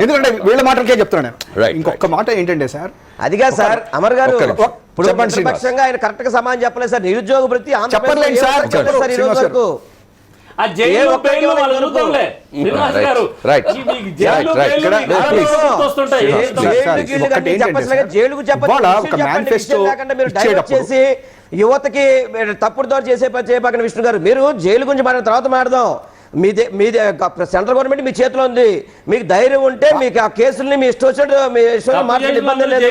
ఎందుకంటే వీళ్ళ మాటలకే చెప్తున్నాను నేను. ఇంకొక మాట ఏంటంటే సార్, అదిగా సార్ అమర్ గారు పక్షంగా ఆయన కరెక్ట్ గా సమాధానం చెప్పలేదు సార్. నిరుద్యోగ భృతి చెప్పలేదు సార్. జైలుకు చేసి యువతకి తప్పుడు దోర చేయబాకండి. విష్ణు గారు, మీరు జైలు గురించి మాట్లాడిన తర్వాత మాట్లాడదాం. మీదే సెంట్రల్ గవర్నమెంట్ మీ చేతిలో ఉంది. మీకు ధైర్యం ఉంటే మీకు ఆ కేసుల్ని మీ ఇష్టం వచ్చినట్టు మాట్లాడే ఇబ్బంది లేదు.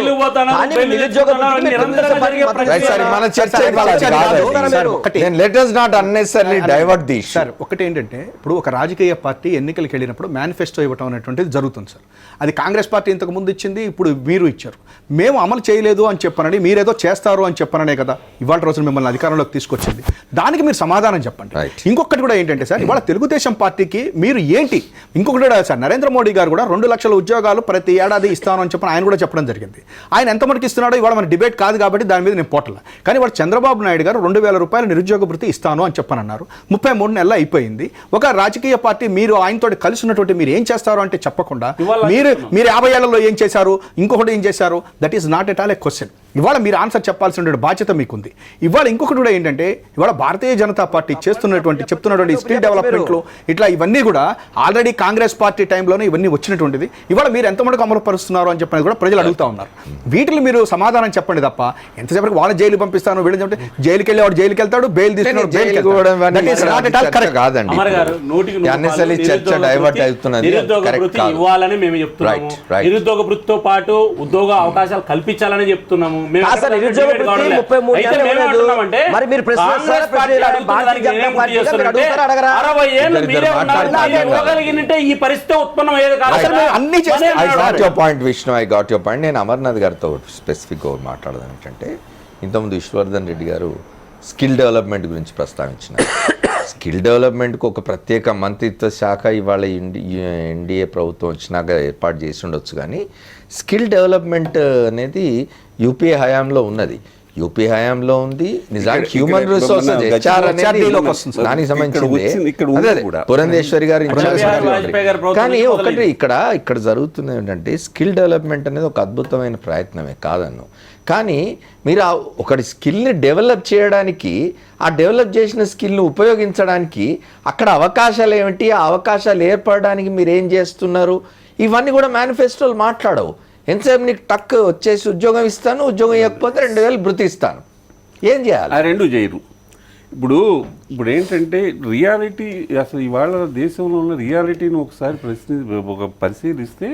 కానీ నిరుద్యోగ వృత్తికి తెలుగుదేశం పార్టీ మద్దతు రైట్ సార్, మన చర్చ ఇవాళ అది కాదండి. Then let us not unnecessarily divert the issue. Sir ఒకటి ఏంటంటే ఇప్పుడు ఒక రాజకీయ పార్టీ ఎన్నికలకు వెళ్ళినప్పుడు మేనిఫెస్టో ఇవ్వటం అనేటువంటిది జరుగుతుంది సార్. అది కాంగ్రెస్ పార్టీ ఇంతకు ముందు ఇచ్చింది, ఇప్పుడు మీరు ఇచ్చారు. మేము అమలు చేయలేదు అని చెప్పనని, మీరేదో చేస్తారు అని చెప్పననే కదా ఇవాళ రోజున మిమ్మల్ని అధికారంలోకి తీసుకొచ్చింది. దానికి మీరు సమాధానం చెప్పండి. ఇంకొకటి కూడా ఏంటంటే సార్, ఇవాళ తెలుగుదేశం పార్టీకి మీరు ఏంటి, ఇంకొకటి కూడా సార్, నరేంద్ర మోడీ గారు కూడా 2 లక్షల ఉద్యోగాలు ప్రతి ఏడాది ఇస్తాను అని చెప్పని ఆయన కూడా చెప్పడం జరిగింది. ఆయన ఎంతమందికి ఇస్తున్నాడో ఇవాళ మన డిబేట్ కాదు కాబట్టి దాని మీద నేను పోటల. కానీ ఇవాళ చంద్రబాబు నాయుడు గారు 2,000 రూపాయలు నిరుద్యోగ భృతి ఇస్తాను అని చెప్పనన్నారు. 33 నెలలు అయిపోయింది. ఒక రాజకీయ పార్టీ మీరు ఆయనతో కలిసి ఉన్నటువంటి మీరు ఏం చేస్తారు అంటే చెప్పకుండా మీరు 50 ఏళ్లలో ఏం చేశారు, ఇంకొకటి ఏం చేశారు, that is not at all A question. ఇవాళ మీరు ఆన్సర్ చెప్పాల్సిన బాధ్యత మీకుంది. ఇవాళ ఇంకొకటి కూడా ఏంటంటే, ఇవాళ భారతీయ జనతా పార్టీ చెప్తున్నటువంటి స్కిల్ డెవలప్మెంట్లు ఇట్లా ఇవన్నీ కూడా ఆల్రెడీ కాంగ్రెస్ పార్టీ టైంలోనే ఇవన్నీ వచ్చినటువంటిది. ఇవాళ మీరు ఎంతమందికి అమలు పరుస్తున్నారు అని చెప్పని కూడా ప్రజలు అడుగుతా ఉన్నారు. వీటిని మీరు సమాధానం చెప్పండి తప్ప ఎంతసేపటికి వాళ్ళ జైలు పంపిస్తాను, వీళ్ళు చెప్తే జైలుకి వెళ్ళేవాడు జైలుకి వెళ్తాడు, బెయిల్ తీసుకున్నాడు కాదండి. ఇవ్వాలని మేము చెప్తున్నాము. నిరుద్యోగ వృత్తితో పాటు ఉద్యోగ అవకాశాలు కల్పించాలని చెప్తున్నాము. ఈ పరిస్థితి ఉత్పన్నమయ్యేది కాదు. నేను అమర్నాథ్ గారితో స్పెసిఫిక్గా మాట్లాడదాం ఏంటంటే, ఇంతకుముందు విశ్వవర్ధన్ రెడ్డి గారు స్కిల్ డెవలప్మెంట్ గురించి ప్రస్తావించినారు. స్కిల్ డెవలప్మెంట్కి ఒక ప్రత్యేక మంత్రిత్వ శాఖ ఇవాళ ఎన్డీఏ ప్రభుత్వం వచ్చినాక ఏర్పాటు చేసి ఉండొచ్చు. కానీ స్కిల్ డెవలప్మెంట్ అనేది యూపీఏ హయాంలో ఉన్నది. యూపీ హయాంలో ఉంది. నిజానికి హ్యూమన్ రిసోర్సెస్ హెచ్ఆర్ అనేది దానికి సంబంధించింది. పురంధేశ్వరి గారు ఇన్ఛార్జ్. కానీ ఒకటి ఇక్కడ జరుగుతుంది ఏంటంటే, స్కిల్ డెవలప్మెంట్ అనేది ఒక అద్భుతమైన ప్రయత్నమే కాదన్ను. కానీ మీరు ఒకటి స్కిల్ని డెవలప్ చేయడానికి, ఆ డెవలప్ చేసిన స్కిల్ని ఉపయోగించడానికి అక్కడ అవకాశాలు ఏమిటి, ఆ అవకాశాలు ఏర్పడడానికి మీరు ఏం చేస్తున్నారు, ఇవన్నీ కూడా మేనిఫెస్టోలు మాట్లాడవు. ఎంతసేపు నీకు టక్ వచ్చేసి ఉద్యోగం ఇస్తాను, ఉద్యోగం ఇవ్వకపోతే 2,000 భృతి ఇస్తాను, ఏం చేయాలి? ఆ రెండు చేయరు. ఇప్పుడు ఏంటంటే రియాలిటీ, అసలు ఇవాళ దేశంలో ఉన్న రియాలిటీని ఒకసారి పరిశీలిస్తే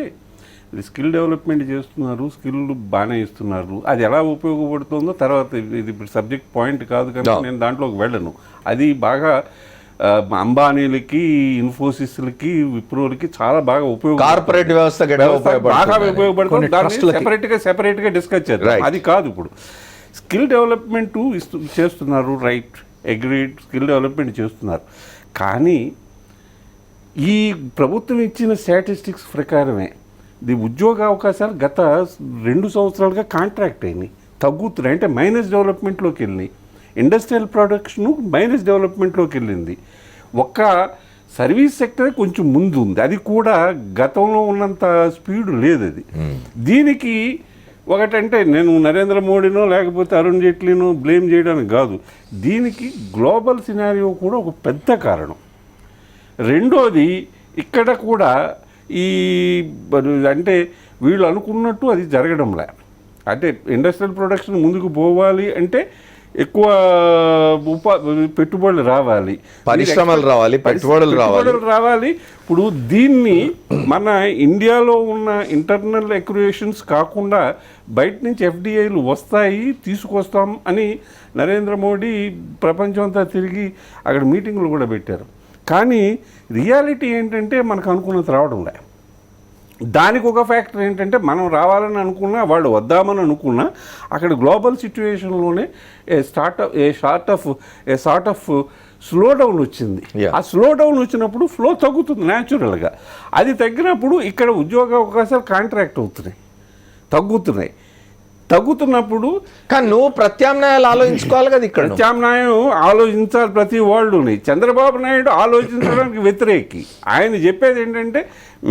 స్కిల్ డెవలప్మెంట్ చేస్తున్నారు, స్కిల్ బాగానే ఇస్తున్నారు. అది ఎలా ఉపయోగపడుతుందో తర్వాత, ఇది ఇప్పుడు సబ్జెక్ట్ పాయింట్ కాదు కానీ నేను దాంట్లోకి వెళ్ళను. అది బాగా అంబానీలకి, ఇన్ఫోసిస్లకి, విప్రోలకి చాలా బాగా కార్పొరేట్ వ్యవస్థ బాగా ఉపయోగపడుతుంది. సెపరేట్గా డిస్కస్ చేద్దాం, అది కాదు. ఇప్పుడు స్కిల్ డెవలప్మెంట్ చేస్తున్నారు, రైట్, అగ్రీడ్, స్కిల్ డెవలప్మెంట్ చేస్తున్నారు. కానీ ఈ ప్రభుత్వం ఇచ్చిన స్టాటిస్టిక్స్ ప్రకారమే ఉద్యోగ అవకాశాలు గత 2 సంవత్సరాలుగా కాంట్రాక్ట్ అయినాయి, తగ్గుతున్నాయి. అంటే మైనస్ డెవలప్మెంట్లోకి వెళ్ళినాయి. ఇండస్ట్రియల్ ప్రొడక్షన్ మైనస్ డెవలప్మెంట్లోకి వెళ్ళింది. ఒక్క సర్వీస్ సెక్టరే కొంచెం ముందు ఉంది, అది కూడా గతంలో ఉన్నంత స్పీడ్ లేదు. అది దీనికి ఒకటంటే నేను నరేంద్ర మోడీనో లేకపోతే అరుణ్ జైట్లీనో బ్లేమ్ చేయడానికి కాదు, దీనికి గ్లోబల్ సినారియో కూడా ఒక పెద్ద కారణం. రెండోది, ఇక్కడ కూడా అంటే వీళ్ళు అనుకున్నట్టు అది జరగడంలే. అంటే ఇండస్ట్రియల్ ప్రొడక్షన్ ముందుకు పోవాలి అంటే ఎక్కువ పెట్టుబడులు రావాలి, పరిశ్రమలు రావాలి, పెట్టుబడులు రావాలి. ఇప్పుడు దీన్ని మన ఇండియాలో ఉన్న ఇంటర్నల్ ఎక్విజిషన్స్ కాకుండా బయట నుంచి ఎఫ్డిఐలు వస్తాయి, తీసుకొస్తాం అని నరేంద్ర మోడీ ప్రపంచం అంతా తిరిగి అక్కడ మీటింగ్లు కూడా పెట్టారు. కానీ రియాలిటీ ఏంటంటే మనకు అనుకున్నది రావడం లే. దానికి ఒక ఫ్యాక్టర్ ఏంటంటే, మనం రావాలని అనుకున్నా, వాళ్ళు వద్దామని అనుకున్నా, అక్కడ గ్లోబల్ సిచ్యువేషన్లోనే సార్ట్ ఆఫ్ స్లో డౌన్ వచ్చింది. ఆ స్లో డౌన్ వచ్చినప్పుడు ఫ్లో తగ్గుతుంది న్యాచురల్గా. అది తగ్గినప్పుడు ఇక్కడ ఉద్యోగ అవకాశాలు కాంట్రాక్ట్ అవుతున్నాయి, తగ్గుతున్నప్పుడు కానీ నువ్వు ప్రత్యామ్నాయాలు ఆలోచించుకోవాలి కదా. ఇక్కడ ప్రత్యామ్నాయం ఆలోచించాలి ప్రతి వాళ్ళుని. చంద్రబాబు నాయుడు ఆలోచించడానికి వ్యతిరేకి. ఆయన చెప్పేది ఏంటంటే,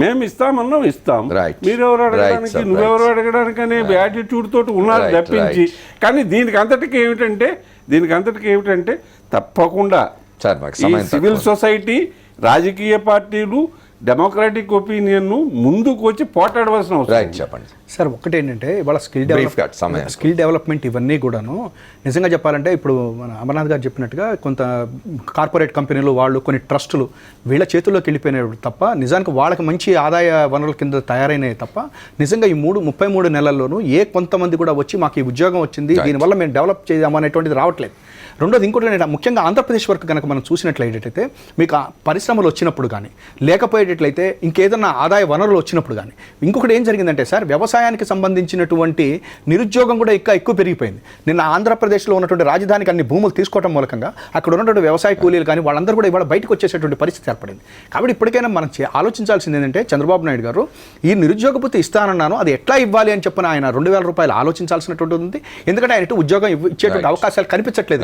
మేము ఇస్తామన్నాం, ఇస్తాం, మీరెవరు అడగడానికి, నువ్వెవరు అడగడానికి అనే యాటిట్యూడ్ తోటి ఉన్నారు తప్పించి. కానీ దీనికి అంతటికి ఏమిటంటే తప్పకుండా సివిల్ సొసైటీ, రాజకీయ పార్టీలు డెమోక్రాటిక్ ఒపీనియన్ను ముందుకు వచ్చి పోటాడవలసిన అవసరం రైట్ ఉంది. చెప్పండి సార్ ఒకటి ఏంటంటే ఇవాళ Brief cut, సమయం. స్కిల్ డెవలప్మెంట్ ఇవన్నీ కూడాను నిజంగా చెప్పాలంటే ఇప్పుడు మన అమర్నాథ్ గారు చెప్పినట్టుగా కొంత కార్పొరేట్ కంపెనీలు వాళ్ళు కొన్ని ట్రస్టులు వీళ్ళ చేతుల్లోకి వెళ్ళిపోయినప్పుడు తప్ప నిజానికి వాళ్ళకి మంచి ఆదాయ వనరుల కింద తయారైనవి తప్ప నిజంగా ఈ 33 నెలల్లోనూ కొంతమంది కూడా వచ్చి మాకు ఈ ఉద్యోగం వచ్చింది దీనివల్ల మేము డెవలప్ చేద్దామనేటువంటిది రావట్లేదు. రెండోది ఇంకోటి ఏంటంటే ముఖ్యంగా ఆంధ్రప్రదేశ్ వరకు కనుక మనం చూసినట్లయితే మీకు ఆ పరిశ్రమలు వచ్చినప్పుడు కానీ లేకపోయేటట్లయితే ఇంకేదన్నా ఆదాయ వనరులు వచ్చినప్పుడు కానీ ఇంకొకటి ఏం జరిగిందంటే సార్ వ్యవసాయానికి సంబంధించినటువంటి నిరుద్యోగం కూడా ఎక్కువ పెరిగిపోయింది. నిన్న ఆంధ్రప్రదేశ్లో ఉన్నటువంటి రాజధానికి అన్ని భూములు తీసుకోవడం మూలకంగా అక్కడ ఉన్నటువంటి వ్యవసాయ కూలీలు కానీ వాళ్ళందరూ కూడా ఇవాళ బయటకు వచ్చేసేటువంటి పరిస్థితి ఏర్పడింది. కాబట్టి ఇప్పటికైనా మనం ఆలోచించాల్సింది ఏంటంటే చంద్రబాబు నాయుడు గారు ఈ నిరుద్యోగ భృతి ఇస్తానన్నాను అది ఎట్లా ఇవ్వాలి అని చెప్పిన ఆయన 2,000 రూపాయలు ఆలోచించాల్సినటువంటి ఉంది. ఎందుకంటే ఆయన ఉద్యోగం ఇచ్చేటువంటి అవకాశాలు కనిపించట్లేదు.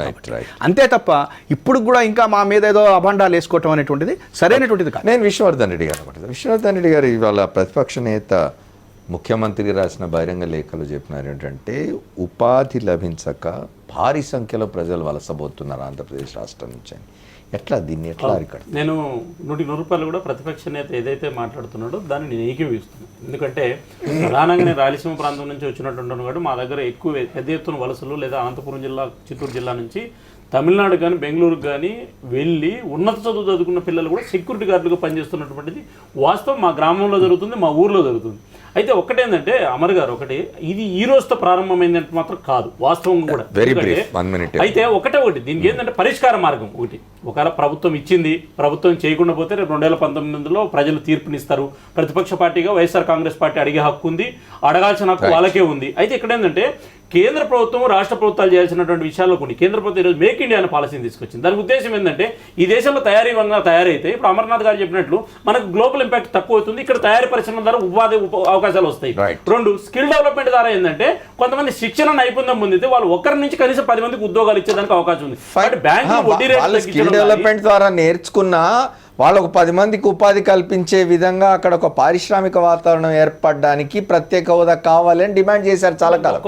అంతే తప్ప ఇప్పుడు కూడా ఇంకా మా మీద ఏదో అభాండాలు వేసుకోవటం అనేటువంటిది సరైనటువంటిది కాదు. నేను విష్ణువర్ధన్ రెడ్డి గారు ఇవాళ ప్రతిపక్ష నేత ముఖ్యమంత్రికి రాసిన బహిరంగ లేఖలు చెప్పినారు ఏంటంటే ఉపాధి లభించక భారీ సంఖ్యలో ప్రజలు వలసబోతున్నారు ఆంధ్రప్రదేశ్ రాష్ట్రం నుంచి అని. దీన్ని ఎట్లా అరికడ? నేను 100 రూపాయలు కూడా ప్రతిపక్ష నేత ఏదైతే మాట్లాడుతున్నాడో దాన్ని నేను ఏకీవిస్తున్నాను. ఎందుకంటే ప్రధానంగా నేను రాయలసీమ ప్రాంతం నుంచి వచ్చినట్టు కూడా మా దగ్గర ఎక్కువ పెద్ద ఎత్తున వలసలు లేదా అనంతపురం జిల్లా చిత్తూరు జిల్లా నుంచి తమిళనాడు కానీ బెంగళూరుకు కానీ వెళ్ళి ఉన్నత చదువు చదువుకున్న పిల్లలు కూడా సెక్యూరిటీ గార్డులుగా పనిచేస్తున్నటువంటిది వాస్తవం మా గ్రామంలో జరుగుతుంది, మా ఊర్లో జరుగుతుంది. అయితే ఒకటేంటంటే అమర్ గారు ఇది ఈ రోజుతో ప్రారంభమైందంటే మాత్రం కాదు, వాస్తవం కూడా. అయితే ఒకటి దీనికి ఏంటంటే పరిష్కార మార్గం ఒకవేళ ప్రభుత్వం ఇచ్చింది, ప్రభుత్వం చేయకుండా పోతే రేపు 2019లో ప్రజలు తీర్పునిస్తారు. ప్రతిపక్ష పార్టీగా వైఎస్ఆర్ కాంగ్రెస్ పార్టీ అడిగే హక్కు ఉంది, అడగాల్సిన హక్కు వాళ్ళకే ఉంది. అయితే ఇక్కడ ఏంటంటే కేంద్ర ప్రభుత్వం రాష్ట్ర ప్రభుత్వాలు చేయాల్సినటువంటి విషయాల్లో కొన్ని కేంద్ర ప్రభుత్వం ఈరోజు మేక్ ఇండియా అనే పాలసీని తీసుకొచ్చింది. దానికి ఉద్దేశం ఏంటంటే ఈ దేశంలో తయారీ వల్ల తయారైతే ఇప్పుడు అమర్నాథ్ గారు చెప్పినట్లు మనకు గ్లోబల్ ఇంపాక్ట్ తక్కువ అవుతుంది, ఇక్కడ తయారీ పరిశ్రమ ద్వారా ఉపాధి అవకాశాలు వస్తాయి. 2 స్కిల్ డెవలప్మెంట్ ద్వారా ఏంటంటే కొంతమంది శిక్షణ నైపుణ్యం పొందితే వాళ్ళు ఒకరి నుంచి కనీసం 10 మందికి ఉద్యోగాలు ఇచ్చేదానికి అవకాశం ఉంది. స్కిల్ డెవలప్మెంట్ ద్వారా నేర్చుకున్న వాళ్ళకు 10 మందికి ఉపాధి కల్పించే విధంగా అక్కడ ఒక పారిశ్రామిక వాతావరణం ఏర్పడడానికి ప్రత్యేక హోదా కావాలని డిమాండ్ చేశారు చాలా కాలం.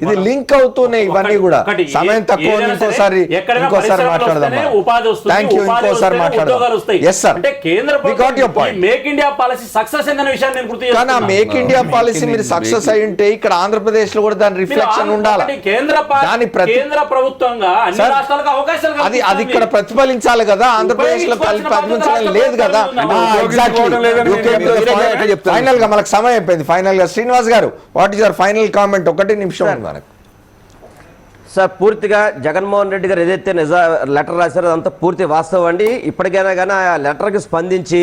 ఇది లింక్ అవుతున్నాయి ఇవన్నీ కూడా. సమయం తక్కువ, ఇంకోసారి మాట్లాడదాం. థ్యాంక్ యూ, ఇంకోసారి మాట్లాడదాం. Yes sir, make India policy success అనే విషయాన్ని నేను గుర్తు చేస్తున్నా. కానీ మేక్ ఇండియా పాలసీ మీరు సక్సెస్ అయి ఉంటే ఇక్కడ ఆంధ్రప్రదేశ్ లో కూడా దాని రిఫ్లెక్షన్ ఉండాలి. కేంద్ర ప్రభుత్వంగా అన్ని రాష్ట్రాలకు అవకాశాలు అది ఇక్కడ ప్రతిఫలించాలి కదా. ఆంధ్రప్రదేశ్ లో లేదు కదా. ఫైనల్ గా మనకు సమయం అయిపోయింది. ఫైనల్ గా శ్రీనివాస్ గారు, what is your final comment? 1 నిమిషం మనకు. సార్, పూర్తిగా జగన్మోహన్ రెడ్డి గారు ఏదైతే లెటర్ రాశారో అదంతా పూర్తి వాస్తవం అండి. ఇప్పటికైనా కానీ ఆ లెటర్కి స్పందించి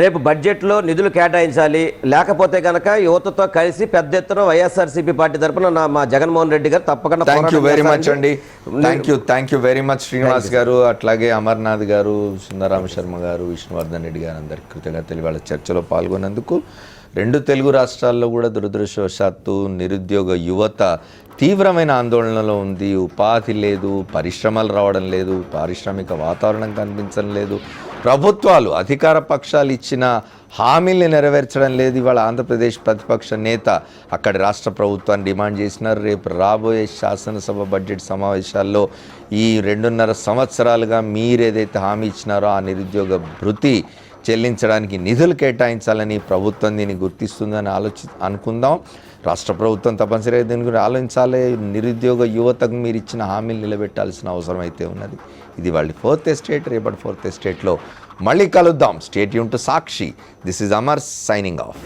రేపు బడ్జెట్లో నిధులు కేటాయించాలి. లేకపోతే కనుక యువతతో కలిసి పెద్ద ఎత్తున వైఎస్ఆర్సీపీ పార్టీ తరఫున మా జగన్మోహన్ రెడ్డి గారు తప్పకుండా. థ్యాంక్ యూ వెరీ మచ్ అండి. Thank you very much Srinivas గారు, అట్లాగే అమర్నాథ్ గారు, సుందరరామ శర్మ గారు, విష్ణువర్ధన్ రెడ్డి గారు, అందరికీ కృతజ్ఞతలు వాళ్ళ చర్చలో పాల్గొన్నందుకు. 2 తెలుగు రాష్ట్రాల్లో కూడా దురదృష్టవశాత్తు నిరుద్యోగ యువత తీవ్రమైన ఆందోళనలో ఉంది. ఉపాధి లేదు, పరిశ్రమలు రావడం లేదు, పారిశ్రామిక వాతావరణం కనిపించడం లేదు, ప్రభుత్వాలు అధికార పక్షాలు ఇచ్చిన హామీల్ని నెరవేర్చడం లేదు. ఇవాళ ఆంధ్రప్రదేశ్ ప్రతిపక్ష నేత అక్కడి రాష్ట్ర ప్రభుత్వాన్ని డిమాండ్ చేసినారు. రేపు రాబోయే శాసనసభ బడ్జెట్ సమావేశాల్లో ఈ 2.5 సంవత్సరాలుగా మీరేదైతే హామీ ఇచ్చినారో ఆ నిరుద్యోగ భృతి చెల్లించడానికి నిధులు కేటాయించాలని ప్రభుత్వం దీన్ని గుర్తిస్తుందని అనుకుందాం. రాష్ట్ర ప్రభుత్వం తప్పనిసరిగా దీని గురించి ఆలోచించాలి. నిరుద్యోగ యువతకు మీరు ఇచ్చిన హామీలు నిలబెట్టాల్సిన అవసరం అయితే ఉన్నది. ఇది వాళ్ళ 4th ఎస్టేట్. రేపటి 4th ఎస్టేట్లో మళ్ళీ కలుద్దాం. Stay tune to Sakshi. This is Amar signing off.